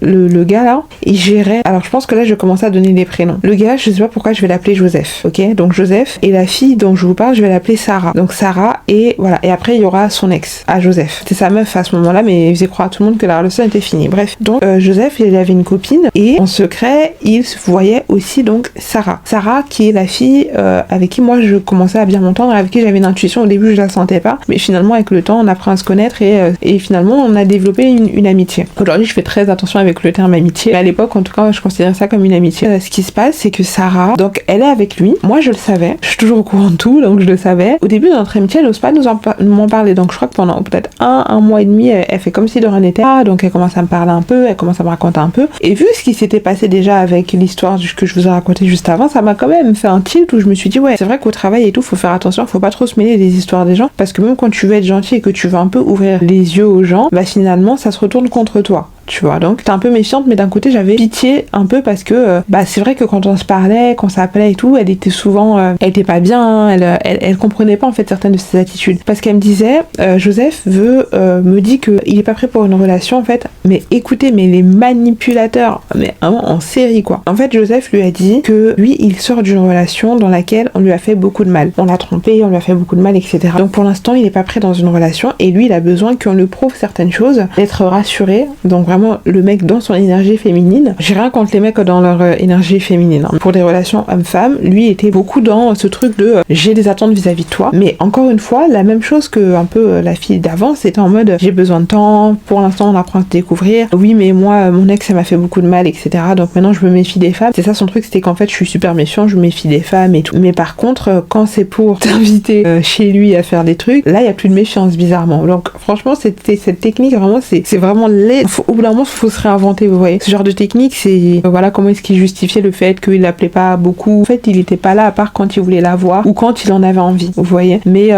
le gars là il gérait, alors je pense que là je commençais à donner des prénoms. Le gars, je sais pas pourquoi je vais l'appeler Joseph, ok, donc Joseph, et la fille dont je vous parle je vais l'appeler Sarah. Donc Sarah, et voilà, et après il y aura son ex à Joseph, c'est sa meuf à ce moment là, mais il faisait croire à tout le monde que la relation était finie. Bref, donc Joseph il avait une copine, et en secret il voyait aussi donc Sarah qui est la fille avec qui moi je commençais à bien m'entendre, avec qui j'avais une intuition. Au début je la sentais pas, mais finalement avec le temps on apprend à se connaître, et finalement on a développé une amitié. Aujourd'hui je fais très attention avec le terme amitié, mais à l'époque en tout cas je considérais ça comme une amitié. Ce qui se passe c'est que Sarah, donc elle est avec lui, moi je le savais, je suis toujours au courant de tout, donc je le savais. Au début de notre amitié elle n'ose pas m'en parler, donc je crois que pendant peut-être un mois et demi elle fait comme si de rien n'était, donc elle commence à me parler un peu, elle commence à me raconter un peu, et vu ce qui s'était passé déjà avec l'histoire que je vous ai raconté juste avant, ça m'a quand même fait un tilt où je me suis dit ouais c'est vrai qu'au travail et tout faut faire attention, faut pas trop se mêler des histoires des gens, parce que même quand tu veux être gentil et que tu veux un peu ouvrir les yeux aux gens, finalement ça se retourne contre toi. Tu vois, donc t'es un peu méfiante, mais d'un côté j'avais pitié un peu, parce que c'est vrai que quand on se parlait, qu'on s'appelait et tout, elle était souvent elle était pas bien, elle comprenait pas en fait certaines de ses attitudes, parce qu'elle me disait Joseph me dit que il est pas prêt pour une relation en fait, mais écoutez, mais les manipulateurs, mais vraiment en série quoi. En fait Joseph lui a dit que lui il sort d'une relation dans laquelle on lui a fait beaucoup de mal, on l'a trompé, on lui a fait beaucoup de mal, etc. Donc pour l'instant il est pas prêt dans une relation, et lui il a besoin qu'on lui prouve certaines choses, d'être rassuré, donc vraiment vraiment le mec dans son énergie féminine. J'ai rien contre les mecs dans leur énergie féminine. Hein. Pour des relations homme-femme, lui était beaucoup dans ce truc de j'ai des attentes vis-à-vis de toi. Mais encore une fois, la même chose que un peu la fille d'avant, c'était en mode j'ai besoin de temps, pour l'instant on apprend à se découvrir. Oui, mais moi, mon ex, ça m'a fait beaucoup de mal, etc. Donc maintenant je me méfie des femmes. C'est ça son truc, c'était qu'en fait je suis super méfiant, je me méfie des femmes et tout. Mais par contre, quand c'est pour t'inviter chez lui à faire des trucs, là il y a plus de méfiance bizarrement. Donc franchement, cette technique vraiment, c'est vraiment laid. Au bout d'un moment, faut se réinventer, vous voyez. Ce genre de technique, c'est voilà comment est-ce qu'il justifiait le fait qu'il l'appelait pas beaucoup. En fait, il était pas là à part quand il voulait la voir ou quand il en avait envie, vous voyez. Mais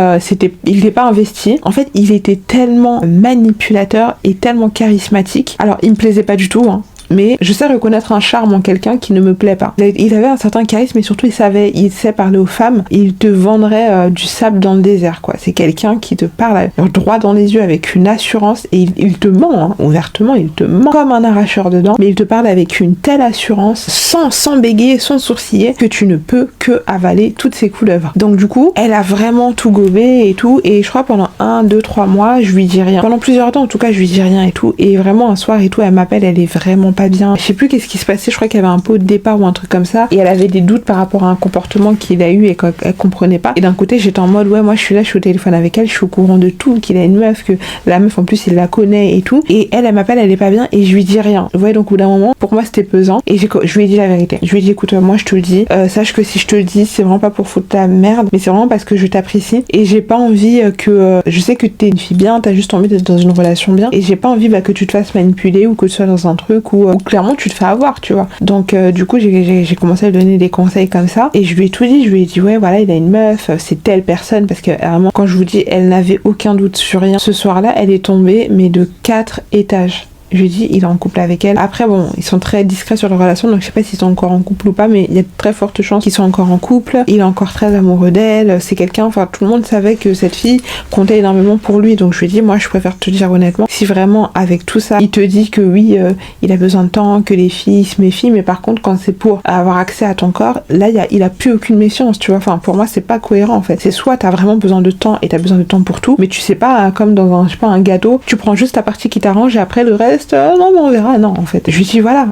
il n'était pas investi. En fait, il était tellement manipulateur et tellement charismatique. Alors, il me plaisait pas du tout, hein. Mais je sais reconnaître un charme en quelqu'un qui ne me plaît pas. Il avait un certain charisme, mais surtout il sait parler aux femmes. Il te vendrait du sable dans le désert, quoi. C'est quelqu'un qui te parle droit dans les yeux avec une assurance et il te ment, hein, ouvertement, il te ment comme un arracheur de dents, mais il te parle avec une telle assurance, sans bégayer, sans sourciller, que tu ne peux que avaler toutes ses couleuvres. Donc du coup, elle a vraiment tout gobé et tout, et je crois pendant 1, 2, 3 mois, je lui dis rien. Pendant plusieurs temps, en tout cas, je lui dis rien et tout, et vraiment un soir et tout, elle m'appelle, elle est vraiment pas bien. Je sais plus qu'est-ce qui se passait, je crois qu'il y avait un pot de départ ou un truc comme ça, et elle avait des doutes par rapport à un comportement qu'il a eu et qu'elle comprenait pas. Et d'un côté, j'étais en mode ouais, moi je suis là, je suis au téléphone avec elle, je suis au courant de tout, qu'il a une meuf, que la meuf en plus il la connaît et tout, et elle m'appelle, elle est pas bien, et je lui dis rien. Vous voyez, donc au bout d'un moment, pour moi c'était pesant, et je lui ai dit la vérité. Je lui ai dit écoute, moi je te le dis, sache que si je te le dis, c'est vraiment pas pour foutre la merde, mais c'est vraiment parce que je t'apprécie, et j'ai pas envie que, je sais que t'es une fille bien, t'as juste envie d'être dans une relation bien, et j'ai pas envie que tu te fasses manipuler ou que tu sois dans un truc où clairement tu te fais avoir, tu vois. Donc du coup j'ai commencé à lui donner des conseils comme ça, et je lui ai tout dit. Je lui ai dit ouais voilà, il a une meuf, c'est telle personne, parce que vraiment quand je vous dis, elle n'avait aucun doute sur rien. Ce soir-là, elle est tombée mais de 4 étages. Je lui ai dit, il est en couple avec elle. Après, bon, ils sont très discrets sur leur relation, donc je sais pas s'ils sont encore en couple ou pas, mais il y a de très fortes chances qu'ils soient encore en couple. Il est encore très amoureux d'elle. C'est quelqu'un, enfin, tout le monde savait que cette fille comptait énormément pour lui. Donc je lui ai dit, moi, je préfère te dire honnêtement, si vraiment, avec tout ça, il te dit que oui, il a besoin de temps, que les filles se méfient, mais par contre, quand c'est pour avoir accès à ton corps, là, il a plus aucune méfiance, tu vois. Enfin, pour moi, c'est pas cohérent, en fait. C'est soit t'as vraiment besoin de temps et t'as besoin de temps pour tout, mais tu sais pas, comme dans un, je sais pas, un gâteau, tu prends juste ta partie qui t'arrange et après le reste, non mais on verra. Non, en fait je lui dis voilà,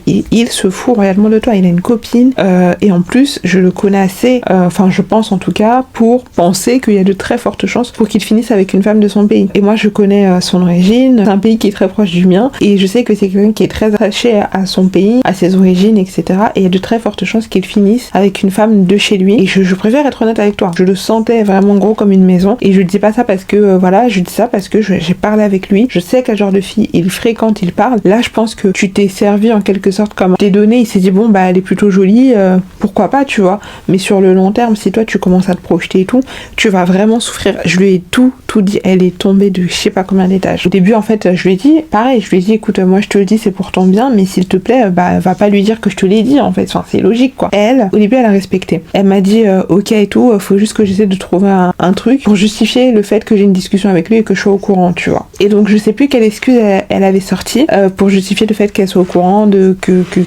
il se fout réellement de toi, il a une copine, et en plus je le connais assez, enfin je pense en tout cas, pour penser qu'il y a de très fortes chances pour qu'il finisse avec une femme de son pays. Et moi je connais son origine, c'est un pays qui est très proche du mien, et je sais que c'est quelqu'un qui est très attaché à son pays, à ses origines, etc. Et il y a de très fortes chances qu'il finisse avec une femme de chez lui, et je préfère être honnête avec toi, je le sentais vraiment gros comme une maison, et je dis pas ça parce que voilà, je dis ça parce que j'ai parlé avec lui, je sais quel genre de fille il fréquente, il parle. Là je pense que tu t'es servi en quelque sorte comme tes données, il s'est dit bon bah elle est plutôt jolie, pourquoi pas, tu vois, mais sur le long terme, si toi tu commences à te projeter et tout, tu vas vraiment souffrir. Je lui ai tout dit, elle est tombée de je sais pas combien d'étages. Au début en fait je lui ai dit pareil, je lui ai dit écoute, moi je te le dis, c'est pour ton bien, mais s'il te plaît, bah va pas lui dire que je te l'ai dit en fait, enfin c'est logique quoi. Elle, au début elle a respecté, elle m'a dit ok et tout, faut juste que j'essaie de trouver un truc pour justifier le fait que j'ai une discussion avec lui et que je sois au courant, tu vois. Et donc je sais plus quelle excuse elle avait sorti pour justifier le fait qu'elle soit au courant de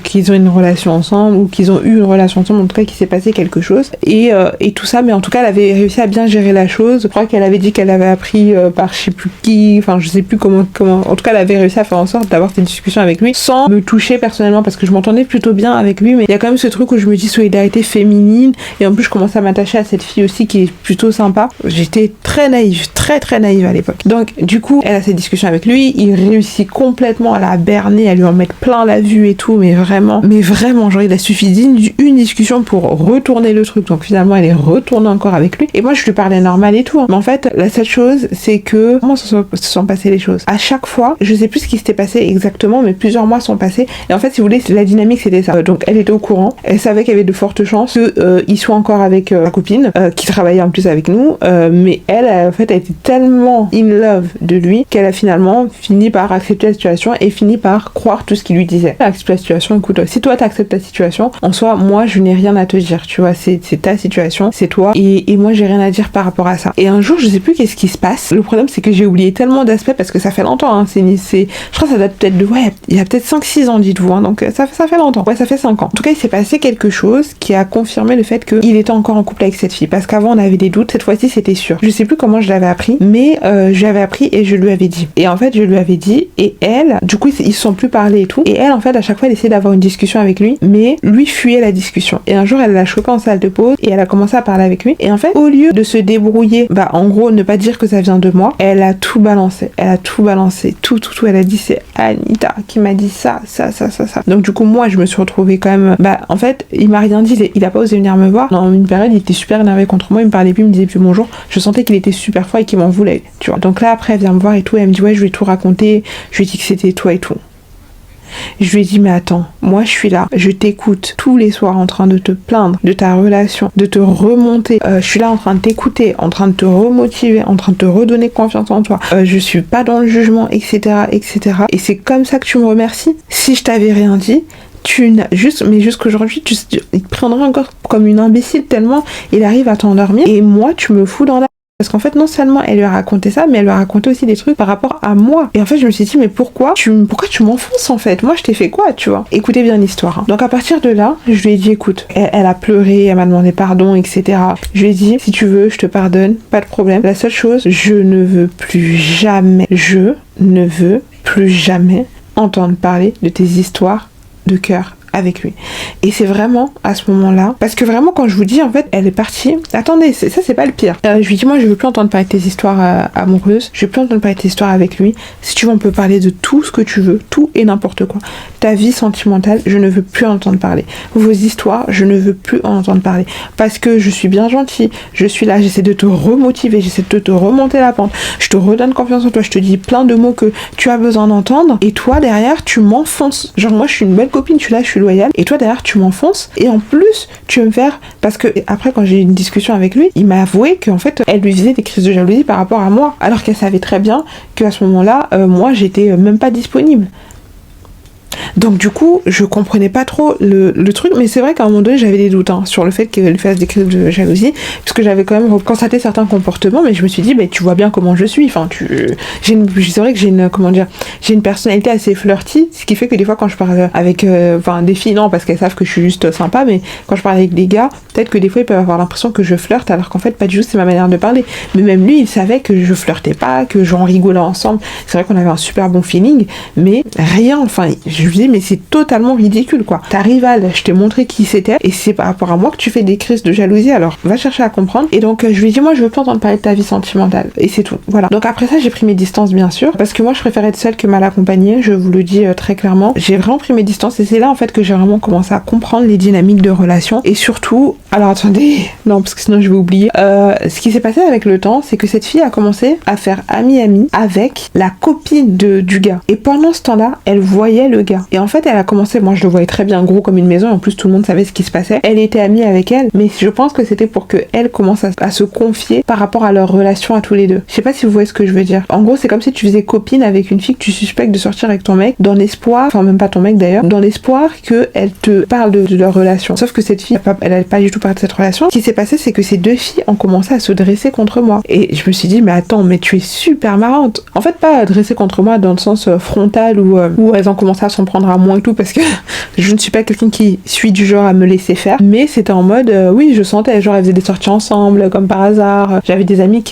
qu'ils ont une relation ensemble, ou qu'ils ont eu une relation ensemble, en tout cas qu'il s'est passé quelque chose, et tout ça. Mais en tout cas elle avait réussi à bien gérer la chose. Je crois qu'elle avait dit qu'elle avait appris par je sais plus qui, enfin je sais plus comment, en tout cas elle avait réussi à faire en sorte d'avoir cette discussion avec lui sans me toucher personnellement, parce que je m'entendais plutôt bien avec lui, mais il y a quand même ce truc où je me dis solidarité féminine, et en plus je commence à m'attacher à cette fille aussi qui est plutôt sympa. J'étais très naïve, très naïve à l'époque. Donc du coup elle a cette discussion avec lui, il réussit complètement à la berner, à lui en mettre plein la vue et tout, mais vraiment genre il a suffi d'une discussion pour retourner le truc. Donc finalement elle est retournée encore avec lui, et moi je lui parlais normal et tout, hein. Mais en fait la seule chose c'est que comment se sont passées les choses. À chaque fois, je sais plus ce qui s'était passé exactement, mais plusieurs mois sont passés, et en fait si vous voulez la dynamique c'était ça. Donc elle était au courant, elle savait qu'il y avait de fortes chances que il soit encore avec sa copine qui travaillait en plus avec nous, mais elle en fait elle était tellement in love de lui qu'elle a finalement fini par accepter la situation et fini par croire tout ce qu'il lui disait. Accepte la situation, écoute, si toi t'acceptes ta situation, en soi moi je n'ai rien à te dire, tu vois, c'est ta situation, c'est toi, et moi j'ai rien à dire par rapport à ça. Et un jour je sais plus qu'est-ce qui se passe, le problème c'est que j'ai oublié tellement d'aspects, parce que ça fait longtemps, hein. Je crois que ça date peut-être de, ouais, il y a peut-être 5-6 ans, dites-vous, hein. Donc ça fait longtemps, ouais, ça fait 5 ans. En tout cas il s'est passé quelque chose qui a confirmé le fait qu'il était encore en couple avec cette fille, parce qu'avant on avait des doutes, cette fois-ci c'était sûr. Je sais plus comment je l'avais appris, mais je l'avais appris et je lui avais dit. Et en fait je lui avais dit, Et elle, du coup, ils se sont plus parlé et tout. Et elle, en fait, à chaque fois, elle essayait d'avoir une discussion avec lui, mais lui fuyait la discussion. Et un jour, elle l'a chopé en salle de pause et elle a commencé à parler avec lui. Et en fait, au lieu de se débrouiller, en gros, ne pas dire que ça vient de moi, elle a tout balancé. Elle a tout balancé. Tout. Elle a dit, c'est Anita qui m'a dit ça. Donc, du coup, moi, je me suis retrouvée quand même, en fait, il m'a rien dit. Il a pas osé venir me voir. Dans une période, il était super énervé contre moi. Il me parlait plus, il me disait plus bonjour. Je sentais qu'il était super froid et qu'il m'en voulait, tu vois. Donc là, après, elle vient me voir et tout. Et elle me dit, ouais, je lui ai tout raconté. Je lui ai dit que c'était toi et tout. Je lui ai dit, mais attends, moi je suis là, je t'écoute tous les soirs en train de te plaindre de ta relation, de te remonter, je suis là en train de t'écouter, en train de te remotiver, en train de te redonner confiance en toi, je suis pas dans le jugement, etc. Et c'est comme ça que tu me remercies. Si je t'avais rien dit, jusqu'aujourd'hui, il te prendrait encore comme une imbécile tellement il arrive à t'endormir, et moi tu me fous dans la... Parce qu'en fait, non seulement elle lui a raconté ça, mais elle lui a raconté aussi des trucs par rapport à moi. Et en fait, je me suis dit, mais pourquoi tu m'enfonces en fait? Moi, je t'ai fait quoi, tu vois? Écoutez bien l'histoire. Hein. Donc à partir de là, je lui ai dit, écoute, elle a pleuré, elle m'a demandé pardon, etc. Je lui ai dit, si tu veux, je te pardonne, pas de problème. La seule chose, je ne veux plus jamais entendre parler de tes histoires de cœur avec lui. Et c'est vraiment à ce moment-là, parce que vraiment quand je vous dis en fait elle est partie, attendez, ça c'est pas le pire, je lui dis, moi je veux plus entendre parler de tes histoires amoureuses, je veux plus entendre parler de tes histoires avec lui, si tu veux on peut parler de tout ce que tu veux, tout et n'importe quoi, ta vie sentimentale, je ne veux plus en entendre parler, vos histoires, je ne veux plus en entendre parler, parce que je suis bien gentille, je suis là, j'essaie de te remotiver, j'essaie de te remonter la pente, je te redonne confiance en toi, je te dis plein de mots que tu as besoin d'entendre, et toi derrière tu m'enfonces, genre moi je suis une belle copine, je suis là, je suis loyale, et toi derrière tu m'enfonces, et en plus tu veux me faire, parce que après quand j'ai eu une discussion avec lui, il m'a avoué qu'en fait elle lui faisait des crises de jalousie par rapport à moi, alors qu'elle savait très bien qu'à ce moment-là moi j'étais même pas disponible. Donc du coup, je comprenais pas trop le truc, mais c'est vrai qu'à un moment donné, j'avais des doutes sur le fait qu'elle fasse des crises de jalousie, parce que j'avais quand même constaté certains comportements, mais je me suis dit, tu vois bien comment je suis. Enfin, c'est vrai que j'ai une personnalité assez flirty, ce qui fait que des fois quand je parle avec des filles, non, parce qu'elles savent que je suis juste sympa, mais quand je parle avec des gars, peut-être que des fois ils peuvent avoir l'impression que je flirte, alors qu'en fait pas du tout, c'est ma manière de parler. Mais même lui, il savait que je flirtais pas, que j'en rigolais ensemble. C'est vrai qu'on avait un super bon feeling, mais rien, enfin, je lui dis, mais c'est totalement ridicule quoi. Ta rivale, je t'ai montré qui c'était, et c'est par rapport à moi que tu fais des crises de jalousie, alors va chercher à comprendre. Et donc je lui ai dit, moi je veux pas entendre parler de ta vie sentimentale, et c'est tout, voilà. Donc après ça, j'ai pris mes distances bien sûr, parce que moi je préfère être seule que mal accompagnée, je vous le dis très clairement. J'ai vraiment pris mes distances, et c'est là en fait que j'ai vraiment commencé à comprendre les dynamiques de relation, et surtout, alors attendez, non parce que sinon je vais oublier, ce qui s'est passé avec le temps, c'est que cette fille a commencé à faire ami-ami avec la copine du gars, et pendant ce temps-là, elle voyait le gars. Et en fait, elle a commencé, moi je le voyais très bien gros comme une maison, en plus tout le monde savait ce qui se passait. Elle était amie avec elle, mais je pense que c'était pour que elle commence à se confier par rapport à leur relation à tous les deux. Je sais pas si vous voyez ce que je veux dire. En gros, c'est comme si tu faisais copine avec une fille que tu suspectes de sortir avec ton mec, dans l'espoir, enfin même pas ton mec d'ailleurs, dans l'espoir qu'elle te parle de leur relation. Sauf que cette fille, elle a pas du tout parlé de cette relation. Ce qui s'est passé, c'est que ces deux filles ont commencé à se dresser contre moi. Et je me suis dit, mais attends, mais tu es super marrante. En fait, pas dresser contre moi dans le sens frontal où elles ont commencé à s'en prendre à moi et tout, parce que je ne suis pas quelqu'un qui suis du genre à me laisser faire, mais c'était en mode oui, je sentais, genre elles faisaient des sorties ensemble comme par hasard, j'avais des amis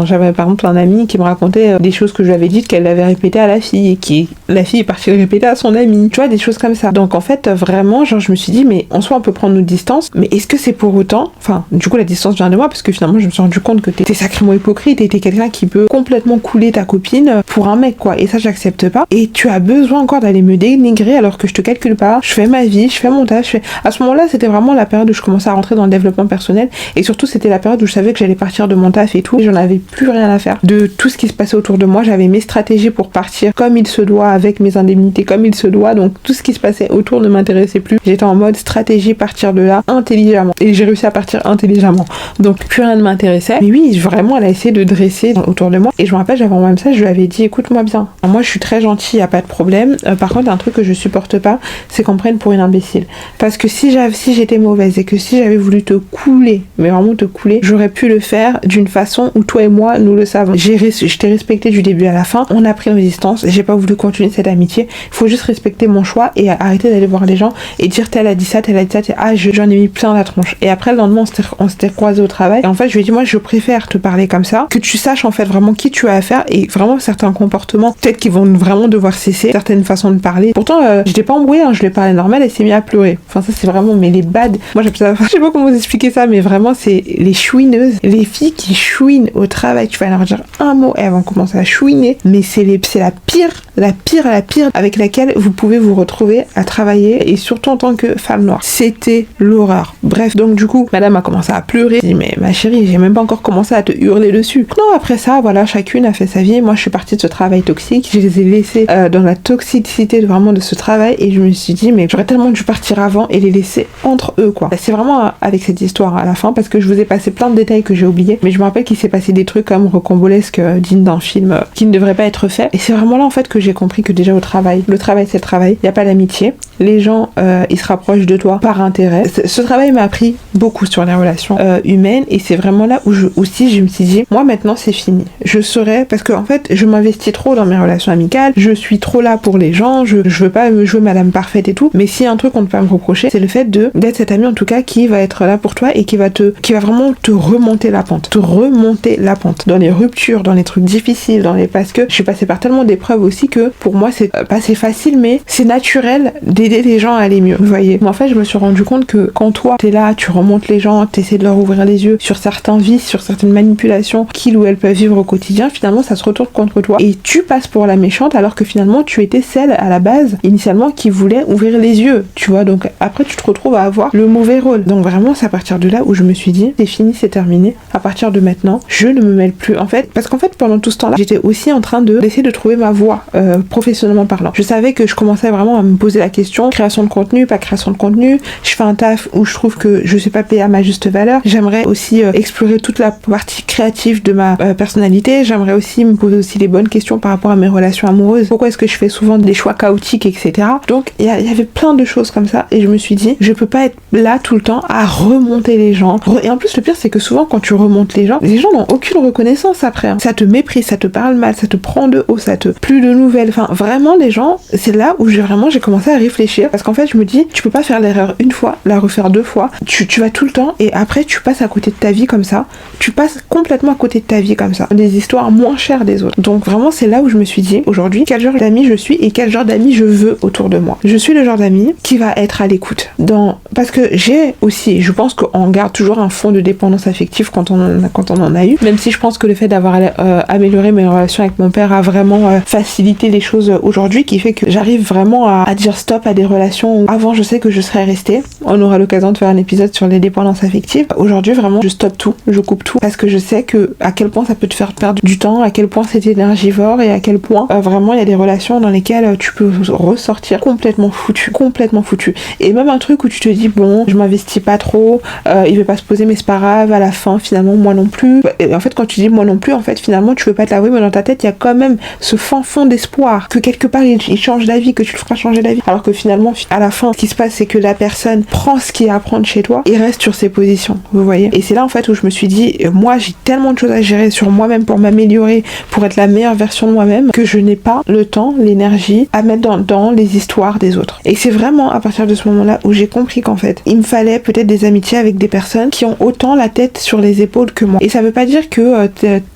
j'avais par exemple un ami qui me racontait des choses que je lui avais dites qu'elle avait répétées à la fille, et la fille est partie le répéter à son ami, tu vois, des choses comme ça. Donc en fait vraiment, genre je me suis dit, mais en soi on peut prendre nos distances, mais est-ce que c'est pour autant, enfin du coup la distance vient de moi, parce que finalement je me suis rendu compte que t'es sacrément hypocrite, et t'es quelqu'un qui peut complètement couler ta copine pour un mec quoi, et ça j'accepte pas, et tu as besoin encore d'aller me dénigrer alors que je te calcule pas, je fais ma vie, je fais mon taf, à ce moment-là c'était vraiment la période où je commençais à rentrer dans le développement personnel, et surtout c'était la période où je savais que j'allais partir de mon taf et tout, et j'en avais plus rien à faire de tout ce qui se passait autour de moi. J'avais mes stratégies pour partir comme il se doit, avec mes indemnités comme il se doit, donc tout ce qui se passait autour ne m'intéressait plus, j'étais en mode stratégie, partir de là intelligemment, et j'ai réussi à partir intelligemment, donc plus rien ne m'intéressait. Mais oui, vraiment elle a essayé de dresser autour de moi, et je me rappelle, j'avais envoyé un message, je lui avais dit, écoute-moi bien, moi je suis très gentille, y a pas de problème, par contre un truc que je supporte pas, c'est qu'on me prenne pour une imbécile. Parce que si j'étais mauvaise et que si j'avais voulu te couler, mais vraiment te couler, j'aurais pu le faire d'une façon où toi et moi, nous le savons. Je t'ai respecté du début à la fin, on a pris nos distances, j'ai pas voulu continuer cette amitié, il faut juste respecter mon choix et arrêter d'aller voir les gens et dire tel a dit ça, j'en ai mis plein la tronche. Et après le lendemain, on s'était croisés au travail et en fait je lui ai dit moi je préfère te parler comme ça, que tu saches en fait vraiment qui tu as affaire et vraiment certains comportements peut-être qu'ils vont vraiment devoir cesser, certaines façons de parler. Pourtant je l'ai pas embrouillé, je lui ai parlé normal, elle s'est mise à pleurer. Enfin ça c'est vraiment, mais les bad, moi j'appelle ça, je sais pas comment vous expliquer ça, mais vraiment c'est les chouineuses, les filles qui chouinent au travail, tu vas leur dire un mot et elles vont commencer à chouiner, mais c'est la pire avec laquelle vous pouvez vous retrouver à travailler et surtout en tant que femme noire. C'était l'horreur. Bref, donc du coup, madame a commencé à pleurer. J'ai dit mais ma chérie, j'ai même pas encore commencé à te hurler dessus. Non, après ça, voilà, chacune a fait sa vie. Moi, je suis partie de ce travail toxique. Je les ai laissés dans la toxicité vraiment de ce travail et je me suis dit mais j'aurais tellement dû partir avant et les laisser entre eux quoi. C'est vraiment avec cette histoire à la fin parce que je vous ai passé plein de détails que j'ai oubliés, mais je me rappelle qu'il s'est passé des trucs comme rocambolesques dignes d'un film qui ne devrait pas être fait. Et c'est vraiment là en fait que j'ai compris que déjà au travail, le travail c'est le travail, il n'y a pas d'amitié. Les gens ils se rapprochent de toi par intérêt. Ce travail m'a appris beaucoup sur les relations humaines et c'est vraiment là où je me suis dit moi maintenant c'est fini. Je saurais parce que en fait je m'investis trop dans mes relations amicales, je suis trop là pour les gens, je veux pas me jouer madame parfaite et tout, mais s'il y a un truc qu'on ne peut pas me reprocher, c'est le fait d'être cet ami en tout cas qui va être là pour toi et qui va vraiment te remonter la pente. Dans les ruptures, dans les trucs difficiles, parce que je suis passée par tellement d'épreuves aussi que pour moi c'est pas c'est facile mais c'est naturel d'aider les gens à aller mieux. Vous voyez. Mais en fait je me suis rendu compte que quand toi t'es là, tu remontes les gens, t'essaies de leur ouvrir les yeux sur certains vices, sur certaines manipulations qu'ils ou elles peuvent vivre au quotidien, finalement ça se retourne contre toi et tu passes pour la méchante alors que finalement tu étais celle à la base initialement qui voulait ouvrir les yeux, tu vois. Donc après tu te retrouves à avoir le mauvais rôle. Donc vraiment c'est à partir de là où je me suis dit c'est fini, c'est terminé. À partir de maintenant je ne me mêle plus en fait parce qu'en fait pendant tout ce temps-là j'étais aussi en train d'essayer de trouver ma voie professionnellement parlant. Je savais que je commençais vraiment à me poser la question création de contenu, pas création de contenu. Je fais un taf où je trouve que je suis pas payée à ma juste valeur. J'aimerais aussi explorer toute la partie créative de ma personnalité. J'aimerais aussi me poser aussi les bonnes questions par rapport à mes relations amoureuses. Pourquoi est-ce que je fais souvent des choix chaotiques, etc. Donc il y avait plein de choses comme ça et je me suis dit je peux pas être là tout le temps à remonter les gens. Et en plus le pire c'est que souvent quand tu remontes les gens n'ont aucune reconnaissance après. Hein. Ça te méprise, ça te parle mal, ça te prend de haut, ça te plus de nouvelles. Enfin vraiment les gens, c'est là où j'ai commencé à réfléchir parce qu'en fait je me dis tu peux pas faire l'erreur une fois, la refaire deux fois. Tu vas tout le temps et après tu passes à côté de ta vie comme ça. Tu passes complètement à côté de ta vie comme ça. Des histoires moins chères des autres. Donc vraiment c'est là où je me suis dit aujourd'hui quel genre d'ami je suis et quel genre d'ami je veux autour de moi. Je suis le genre d'ami qui va être à l'écoute. Parce que j'ai aussi, je pense qu'on garde toujours un fond de dépendance affective quand on en a eu. Même si je pense que le fait d'avoir amélioré mes relations avec mon père a vraiment facilité les choses aujourd'hui, qui fait que j'arrive vraiment à dire stop à des relations où avant je sais que je serais restée. On aura l'occasion de faire un épisode sur les dépendances affectives. Aujourd'hui vraiment je stoppe tout, je coupe tout parce que je sais que à quel point ça peut te faire perdre du temps, à quel point c'est énergivore et à quel point vraiment il y a des relations dans lesquelles tu peux ressortir complètement foutu. Et même un truc où tu te dis bon je m'investis pas trop, il va pas se poser mais c'est pas grave, à la fin finalement moi non plus. Et en fait quand tu dis moi non plus en fait finalement tu veux pas te l'avouer mais dans ta tête il y a quand même ce fin fond d'espoir que quelque part il change d'avis, que tu le feras changer d'avis, alors que finalement à la fin ce qui se passe c'est que la personne prend ce qu'il y a à prendre chez toi et reste sur ses positions, vous voyez. Et c'est là en fait où je me suis dit moi j'ai tellement de choses à gérer sur moi-même pour m'améliorer, pour être la meilleure version de moi-même, que je n'ai pas le temps, l'énergie à mettre dans les histoires des autres. Et c'est vraiment à partir de ce moment-là où j'ai compris qu'en fait il me fallait peut-être des amitiés avec des personnes qui ont autant la tête sur les épaules que moi. Et ça veut pas dire que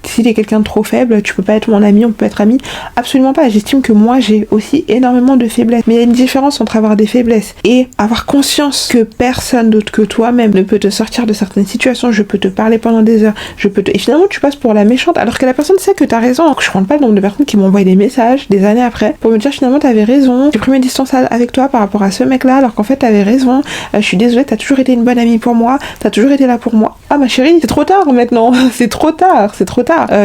s'il est quelqu'un de trop faible tu peux pas être mon ami, on peut être amis, absolument pas. J'estime que moi j'ai aussi énormément de faiblesses, mais il y a une différence entre avoir des faiblesses et avoir conscience que personne d'autre que toi-même ne peut te sortir de certaines situations. Je peux te parler pendant des heures, et finalement tu passes pour la méchante alors que la personne sait que t'as raison. Je compte pas le nombre de personnes qui m'ont envoyé des messages des années après pour me dire finalement t'avais raison, j'ai pris mes distances avec toi par rapport à ce mec là alors qu'en fait t'avais raison, je suis désolée, t'as toujours été une bonne amie pour moi, t'as toujours été là pour moi. Ah ma chérie, c'est trop tard maintenant, c'est trop tard.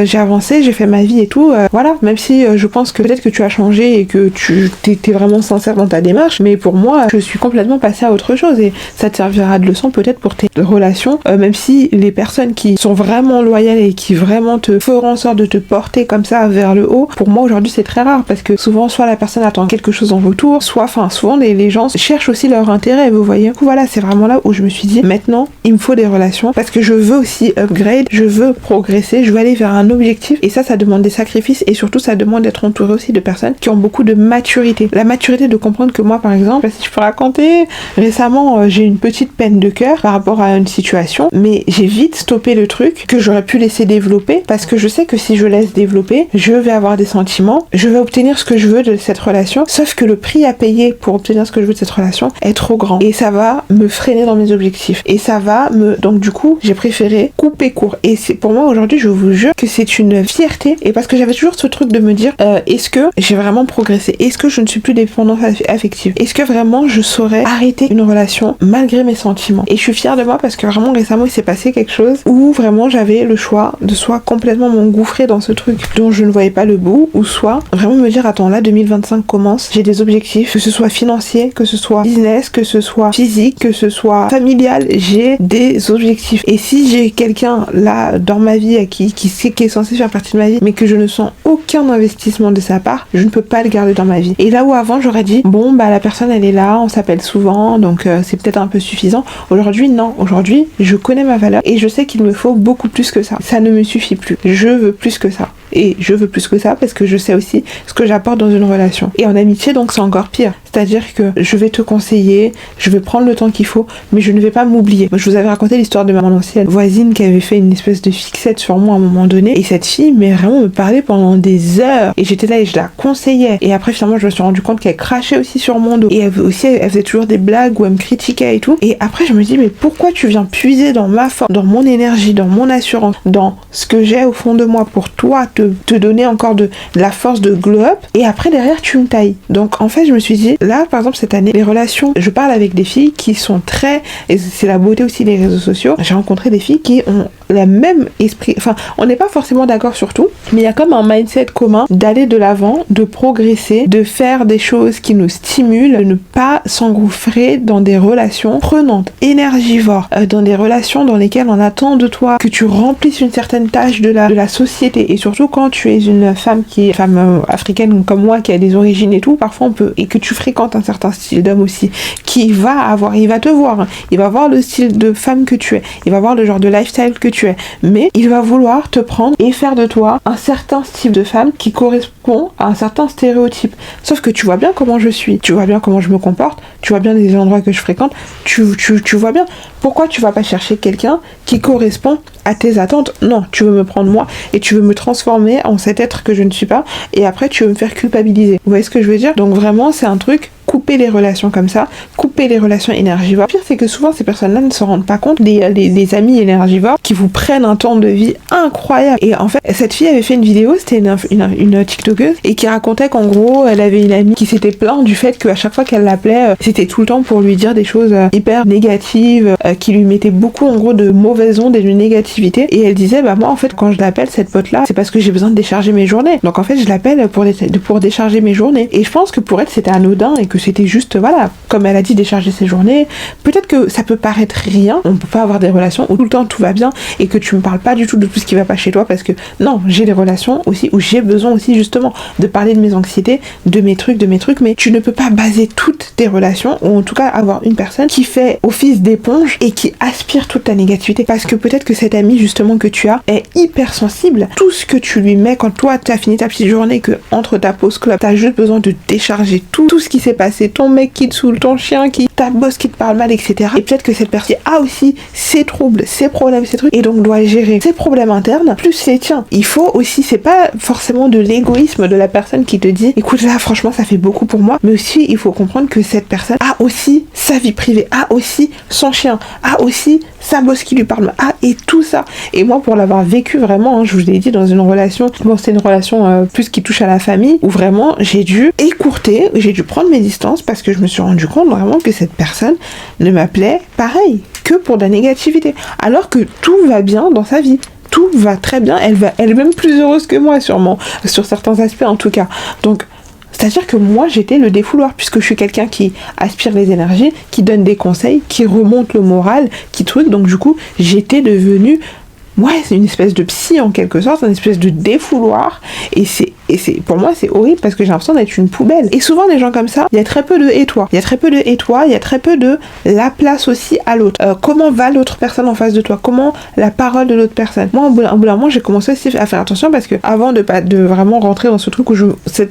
J'ai avancé, j'ai fait ma vie et tout, voilà, même si je pense que peut-être que tu as changé et que tu t'es vraiment sincère dans ta démarche, mais pour moi je suis complètement passée à autre chose et ça te servira de leçon peut-être pour tes relations, même si les personnes qui sont vraiment loyales et qui vraiment te feront en sorte de te porter comme ça vers le haut, pour moi aujourd'hui c'est très rare parce que souvent soit la personne attend quelque chose en retour, soit, enfin, souvent les gens cherchent aussi leur intérêt, vous voyez. Du coup, voilà, c'est vraiment là où je me suis dit, maintenant, il me faut des relations parce que je veux aussi upgrade, je veux progresser, je veux aller vers un objectif et ça demande des sacrifices et surtout ça demande d'être entouré aussi de personnes qui ont beaucoup de maturité. La maturité de comprendre que moi, par exemple, si je peux raconter, récemment, j'ai une petite peine de cœur par rapport à une situation, mais j'ai vite stoppé le truc que j'aurais pu laisser développer parce que je sais que si je laisse développer, je vais avoir des sentiments, je vais obtenir ce que je veux de cette relation, sauf que le prix à payer pour obtenir ce que je veux de cette relation est trop grand et ça va me freiner dans mes objectifs et ça va me... Donc du coup, j'ai préféré couper court et c'est pour moi aujourd'hui, je vous jure que c'est une fierté et parce que j'avais toujours ce truc de me dire est-ce que j'ai vraiment progressé, est-ce que je ne suis plus dépendante affective, est-ce que vraiment je saurais arrêter une relation malgré mes sentiments. Et je suis fière de moi parce que vraiment récemment il s'est passé quelque chose où vraiment j'avais le choix de soit complètement m'engouffrer dans ce truc dont je ne voyais pas le bout, ou soit vraiment me dire attends là 2025 commence, j'ai des objectifs, que ce soit financier, que ce soit business, que ce soit physique, que ce soit familial, j'ai des objectifs. Et si j'ai quelqu'un là dans ma vie qui est censé faire partie de ma vie mais que je ne sens aucun investissement de sa part, je ne peux pas le garder dans ma vie. Et là où avant j'aurais dit bon bah la personne elle est là, on s'appelle souvent donc c'est peut-être un peu suffisant. Aujourd'hui non, aujourd'hui je connais ma valeur et je sais qu'il me faut beaucoup plus que ça. Ça ne me suffit plus. Je veux plus que ça. Et je veux plus que ça parce que je sais aussi ce que j'apporte dans une relation. Et en amitié donc c'est encore pire. C'est-à-dire que je vais te conseiller, je vais prendre le temps qu'il faut, mais je ne vais pas m'oublier. Je vous avais raconté l'histoire de mon ancienne voisine qui avait fait une espèce de fixette sur moi à un moment donné. Et cette fille, mais vraiment me parlait pendant des heures. Et j'étais là et je la conseillais. Et après finalement je me suis rendu compte qu'elle crachait aussi sur mon dos. Et elle faisait toujours des blagues où elle me critiquait et tout. Et après je me dis mais pourquoi tu viens puiser dans ma force, dans mon énergie, dans mon assurance, dans ce que j'ai au fond de moi pour toi te donner encore de la force de glow up et après derrière tu me tailles. Donc en fait je me suis dit là par exemple cette année les relations, je parle avec des filles qui sont très, et c'est la beauté aussi des réseaux sociaux, j'ai rencontré des filles qui ont la même esprit, enfin on n'est pas forcément d'accord sur tout, mais il y a comme un mindset commun d'aller de l'avant, de progresser, de faire des choses qui nous stimulent, de ne pas s'engouffrer dans des relations prenantes, énergivores, dans des relations dans lesquelles on attend de toi que tu remplisses une certaine tâche de la société. Et surtout quand tu es une femme africaine comme moi qui a des origines et tout, parfois on peut, et que tu fréquentes un certain style d'homme aussi, il va te voir, il va voir le style de femme que tu es, il va voir le genre de lifestyle que tu es, mais il va vouloir te prendre et faire de toi un certain style de femme qui correspond à un certain stéréotype. Sauf que tu vois bien comment je suis, tu vois bien comment je me comporte, tu vois bien les endroits que je fréquente, tu vois bien. Pourquoi tu vas pas chercher quelqu'un qui correspond à tes attentes? Non, tu veux me prendre moi et tu veux me transformer en cet être que je ne suis pas et après tu veux me faire culpabiliser. Vous voyez ce que je veux dire? Donc vraiment c'est un truc, couper les relations comme ça, couper les relations énergivores. Le pire c'est que souvent ces personnes-là ne se rendent pas compte des amis énergivores qui vous prennent un temps de vie incroyable. Et en fait cette fille avait fait une vidéo, c'était une tiktokeuse et qui racontait qu'en gros elle avait une amie qui s'était plainte du fait qu'à chaque fois qu'elle l'appelait c'était tout le temps pour lui dire des choses hyper négatives, qui lui mettait beaucoup en gros de mauvaises ondes et de négativité. Et elle disait bah moi en fait quand je l'appelle cette pote là c'est parce que j'ai besoin de décharger mes journées. Donc en fait je l'appelle pour décharger mes journées. Et je pense que pour elle c'était anodin et que c'était juste voilà comme elle a dit décharger ses journées. Peut-être que ça peut paraître rien, on peut pas avoir des relations où tout le temps tout va bien et que tu me parles pas du tout de tout ce qui va pas chez toi parce que non j'ai des relations aussi où j'ai besoin aussi justement de parler de mes anxiétés, de mes trucs, mais tu ne peux pas baser toutes tes relations ou en tout cas avoir une personne qui fait office d'éponge et qui aspire toute ta négativité parce que peut-être que cette amie justement que tu as est hyper sensible. Tout ce que tu lui mets quand toi tu as fini ta petite journée, que entre ta pause club t'as juste besoin de décharger tout ce qui s'est passé, ton mec qui te saoule, ton chien ta boss qui te parle mal, etc. Et peut-être que cette personne a aussi ses troubles, ses problèmes, ses trucs et donc doit gérer ses problèmes internes plus les tiens. Il faut aussi, c'est pas forcément de l'égoïsme de la personne qui te dit écoute là franchement ça fait beaucoup pour moi, mais aussi il faut comprendre que cette personne a aussi sa vie privée, a aussi son chien, a aussi sa boss qui lui parle, et tout ça. Et moi pour l'avoir vécu vraiment, je vous l'ai dit dans une relation, bon c'est une relation plus qui touche à la famille, où vraiment j'ai dû écourter, j'ai dû prendre mes distances parce que je me suis rendu compte vraiment que cette personne ne m'appelait pareil que pour de la négativité, alors que tout va bien dans sa vie. Tout va très bien, elle est même plus heureuse que moi sûrement, sur certains aspects en tout cas. Donc c'est-à-dire que moi j'étais le défouloir puisque je suis quelqu'un qui aspire les énergies, qui donne des conseils, qui remonte le moral, qui truc, donc du coup j'étais devenue ouais, c'est une espèce de psy en quelque sorte, une espèce de défouloir, et pour moi c'est horrible parce que j'ai l'impression d'être une poubelle. Et souvent des gens comme ça, il y a très peu de et toi, il y a très peu de et toi, il y a très peu de la place aussi à l'autre. Comment va l'autre personne en face de toi, comment la parole de l'autre personne. Moi, au bout d'un moment, j'ai commencé aussi à faire attention parce que avant de vraiment rentrer dans ce truc où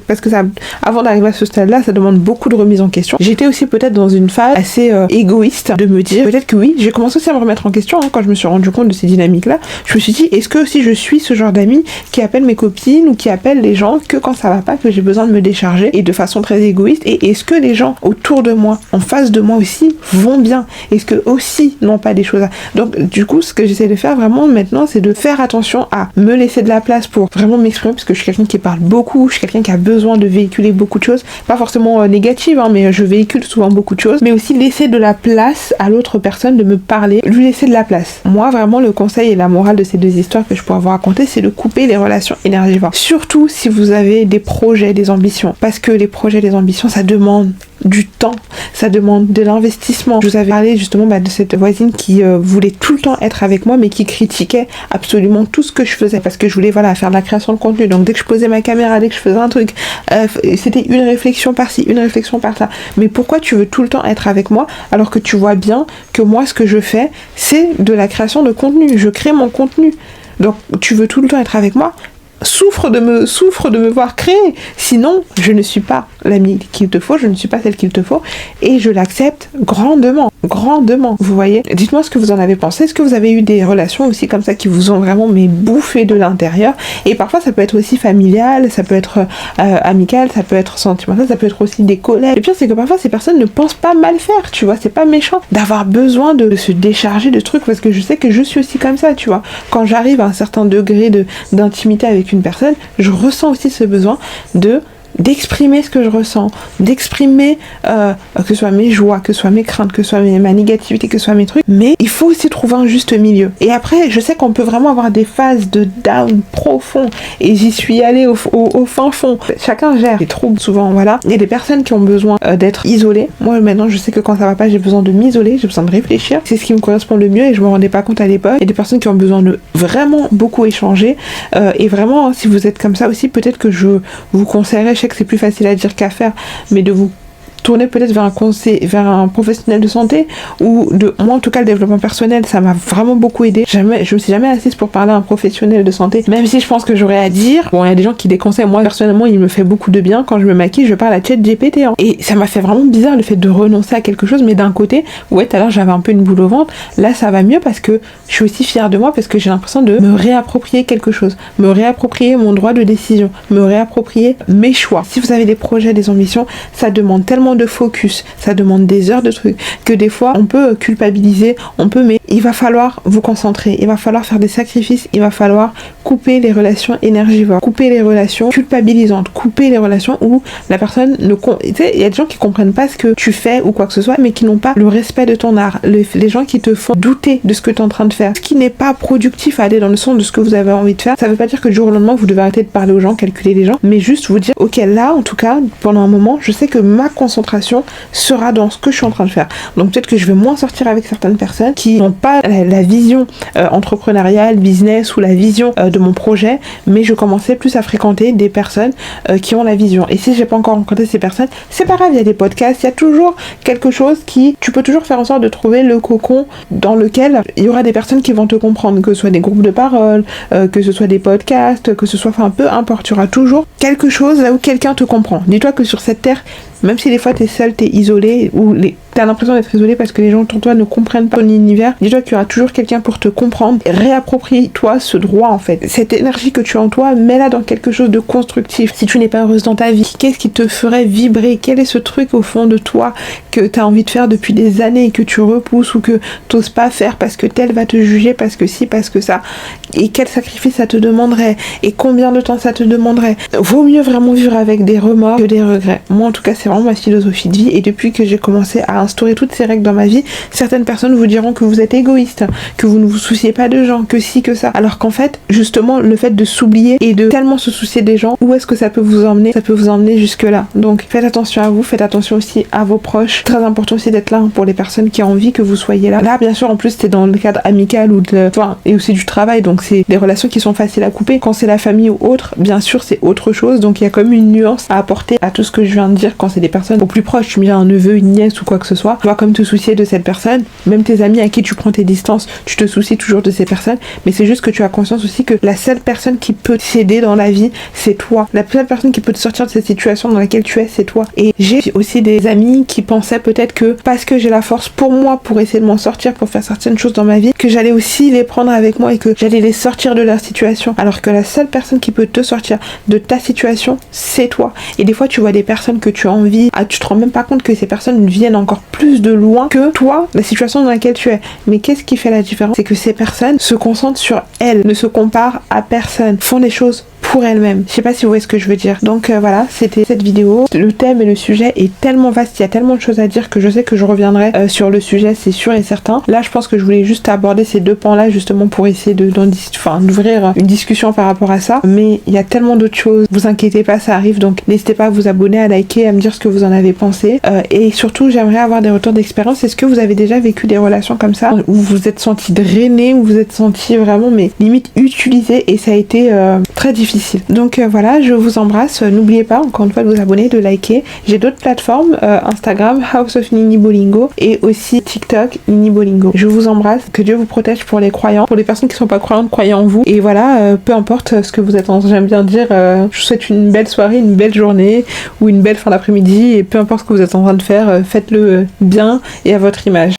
parce que ça, avant d'arriver à ce stade-là, ça demande beaucoup de remise en question. J'étais aussi peut-être dans une phase assez égoïste de me dire peut-être que oui, j'ai commencé aussi à me remettre en question quand je me suis rendu compte de ces dynamiques-là. Je me suis dit, est-ce que aussi je suis ce genre d'amie qui appelle mes copines ou qui appelle les gens que quand ça va pas, que j'ai besoin de me décharger et de façon très égoïste, et est-ce que les gens autour de moi, en face de moi aussi, vont bien? Est-ce que aussi n'ont pas des choses à... Donc du coup, ce que j'essaie de faire vraiment maintenant, c'est de faire attention à me laisser de la place pour vraiment m'exprimer, parce que je suis quelqu'un qui parle beaucoup, je suis quelqu'un qui a besoin de véhiculer beaucoup de choses, pas forcément négatives, mais je véhicule souvent beaucoup de choses, mais aussi laisser de la place à l'autre personne de me parler, lui laisser de la place. Moi, vraiment, le conseil et la morale de ces deux histoires que je pourrais vous raconter, c'est de couper les relations énergivores. Surtout si vous avez des projets, des ambitions, parce que les projets, les ambitions, ça demande du temps, ça demande de l'investissement. Je vous avais parlé justement de cette voisine qui voulait tout le temps être avec moi, mais qui critiquait absolument tout ce que je faisais, parce que je voulais faire de la création de contenu. Donc dès que je posais ma caméra, dès que je faisais un truc, c'était une réflexion par-ci, une réflexion par-là. Mais pourquoi tu veux tout le temps être avec moi alors que tu vois bien que moi ce que je fais, c'est de la création de contenu, je crée mon contenu. Donc tu veux tout le temps être avec moi, souffre de me voir créer, sinon je ne suis pas l'amie qu'il te faut, je ne suis pas celle qu'il te faut, et je l'accepte grandement, vous voyez. Dites-moi ce que vous en avez pensé. Est-ce que vous avez eu des relations aussi comme ça qui vous ont vraiment bouffé de l'intérieur? Et parfois ça peut être aussi familial, ça peut être amical, ça peut être sentimental, ça peut être aussi des colères. Le pire c'est que parfois ces personnes ne pensent pas mal faire, tu vois, c'est pas méchant d'avoir besoin de se décharger de trucs, parce que je sais que je suis aussi comme ça, tu vois. Quand j'arrive à un certain degré d'intimité avec une personne, je ressens aussi ce besoin d'exprimer ce que je ressens, d'exprimer que ce soit mes joies, que ce soit mes craintes, que ce soit ma négativité, que ce soit mes trucs, mais il faut aussi trouver un juste milieu. Et après, je sais qu'on peut vraiment avoir des phases de down profond, et j'y suis allée au fin fond. Chacun gère les troubles souvent, voilà. Il y a des personnes qui ont besoin d'être isolées. Moi maintenant, je sais que quand ça va pas, j'ai besoin de m'isoler, j'ai besoin de réfléchir. C'est ce qui me correspond le mieux, et je me rendais pas compte à l'époque. Il y a des personnes qui ont besoin de vraiment beaucoup échanger, et vraiment, si vous êtes comme ça aussi, peut-être que je vous conseillerais, je sais que c'est plus facile à dire qu'à faire, mais de vous tourner peut-être vers un professionnel de santé, ou moi en tout cas le développement personnel, ça m'a vraiment beaucoup aidé. Je me suis jamais assise pour parler à un professionnel de santé, même si je pense que j'aurais à dire. Bon, il y a des gens qui déconseillent, moi personnellement il me fait beaucoup de bien. Quand je me maquille, je parle à ChatGPT, et ça m'a fait vraiment bizarre le fait de renoncer à quelque chose, mais d'un côté, ouais, tout à l'heure j'avais un peu une boule au ventre, là ça va mieux parce que je suis aussi fière de moi, parce que j'ai l'impression de me réapproprier quelque chose, me réapproprier mon droit de décision, me réapproprier mes choix. Si vous avez des projets, des ambitions, ça demande tellement de focus, ça demande des heures de trucs, que des fois on peut culpabiliser, mais il va falloir vous concentrer, il va falloir faire des sacrifices, il va falloir couper les relations énergivores, couper les relations culpabilisantes, couper les relations où la personne ne... Tu sais, il y a des gens qui comprennent pas ce que tu fais ou quoi que ce soit, mais qui n'ont pas le respect de ton art, les gens qui te font douter de ce que tu es en train de faire, ce qui n'est pas productif à aller dans le sens de ce que vous avez envie de faire. Ça veut pas dire que du jour au lendemain vous devez arrêter de parler aux gens, calculer les gens, mais juste vous dire ok, là en tout cas pendant un moment je sais que ma concentration sera dans ce que je suis en train de faire. Donc peut-être que je vais moins sortir avec certaines personnes qui n'ont pas la vision entrepreneuriale, business, ou la vision de mon projet, mais je commençais plus à fréquenter des personnes qui ont la vision. Et si j'ai pas encore rencontré ces personnes, c'est pas grave, il y a des podcasts, il y a toujours quelque chose tu peux toujours faire en sorte de trouver le cocon dans lequel il y aura des personnes qui vont te comprendre, que ce soit des groupes de parole, que ce soit des podcasts, que ce soit, peu importe, il y aura toujours quelque chose là où quelqu'un te comprend. Dis-toi que sur cette terre, même si des fois t'es seul, t'es isolé, ou t'as l'impression d'être isolé parce que les gens autour de toi ne comprennent pas ton univers, dis-toi qu'il y aura toujours quelqu'un pour te comprendre. Réapproprie-toi ce droit en fait. Cette énergie que tu as en toi, mets-la dans quelque chose de constructif. Si tu n'es pas heureuse dans ta vie, qu'est-ce qui te ferait vibrer? Quel est ce truc au fond de toi que t'as envie de faire depuis des années et que tu repousses, ou que t'oses pas faire parce que tel va te juger, parce que si, parce que ça? Et quel sacrifice ça te demanderait? Et combien de temps ça te demanderait? Vaut mieux vraiment vivre avec des remords que des regrets. Moi en tout cas c'est vraiment ma philosophie de vie, et depuis que j'ai commencé à instaurer toutes ces règles dans ma vie, certaines personnes vous diront que vous êtes égoïste, que vous ne vous souciez pas de gens, que si, que ça, alors qu'en fait, justement, le fait de s'oublier et de tellement se soucier des gens, où est-ce que ça peut vous emmener? Ça peut vous emmener jusque là. Donc faites attention à vous, faites attention aussi à vos proches. Très important aussi d'être là pour les personnes qui ont envie que vous soyez là. Là, bien sûr, en plus, c'est dans le cadre amical ou et aussi du travail, donc c'est des relations qui sont faciles à couper. Quand c'est la famille ou autre, bien sûr, c'est autre chose, donc il y a comme une nuance à apporter à tout ce que je viens de dire. Quand c'est des personnes au plus proches, tu me dis un neveu, une nièce ou quoi que ce soit, tu vas comme te soucier de cette personne. Même tes amis à qui tu prends tes distances, tu te soucies toujours de ces personnes, mais c'est juste que tu as conscience aussi que la seule personne qui peut t'aider dans la vie, c'est toi. La seule personne qui peut te sortir de cette situation dans laquelle tu es, c'est toi. Et j'ai aussi des amis qui pensaient peut-être que parce que j'ai la force pour moi, pour essayer de m'en sortir, pour faire certaines choses dans ma vie, que j'allais aussi les prendre avec moi et que j'allais les sortir de leur situation. Alors que la seule personne qui peut te sortir de ta situation, c'est toi. Et des fois, tu vois des personnes que tu as envie, tu te rends même pas compte que ces personnes viennent encore plus de loin que toi, la situation dans laquelle tu es. Mais qu'est-ce qui fait la différence? C'est que ces personnes se concentrent sur elles, ne se comparent à personne, font des choses pour elles-mêmes. Je sais pas si vous voyez ce que je veux dire. Donc voilà, c'était cette vidéo. Le thème et le sujet est tellement vaste, il y a tellement de choses à dire que je sais que je reviendrai sur le sujet, c'est sûr et certain. Là, je pense que je voulais juste aborder ces deux pans-là justement pour essayer d'ouvrir une discussion par rapport à ça. Mais il y a tellement d'autres choses. Vous inquiétez pas, ça arrive. Donc n'hésitez pas à vous abonner, à liker, à me dire ce que vous en avez pensé. Et surtout, j'aimerais avoir des retours d'expérience. Est-ce que vous avez déjà vécu des relations comme ça où vous vous êtes senti drainé, où vous êtes senti vraiment mais limite utilisé et ça a été très difficile. Donc voilà, je vous embrasse. N'oubliez pas encore une fois de vous abonner, de liker. J'ai d'autres plateformes, Instagram, House of Nini Bolingo, et aussi TikTok, Nini Bolingo. Je vous embrasse, que Dieu vous protège pour les croyants, pour les personnes qui sont pas croyantes, croyez en vous. Et voilà, peu importe ce que vous êtes en, j'aime bien dire, je vous souhaite une belle soirée, une belle journée ou une belle fin d'après-midi, et peu importe ce que vous êtes en train de faire, faites-le bien et à votre image.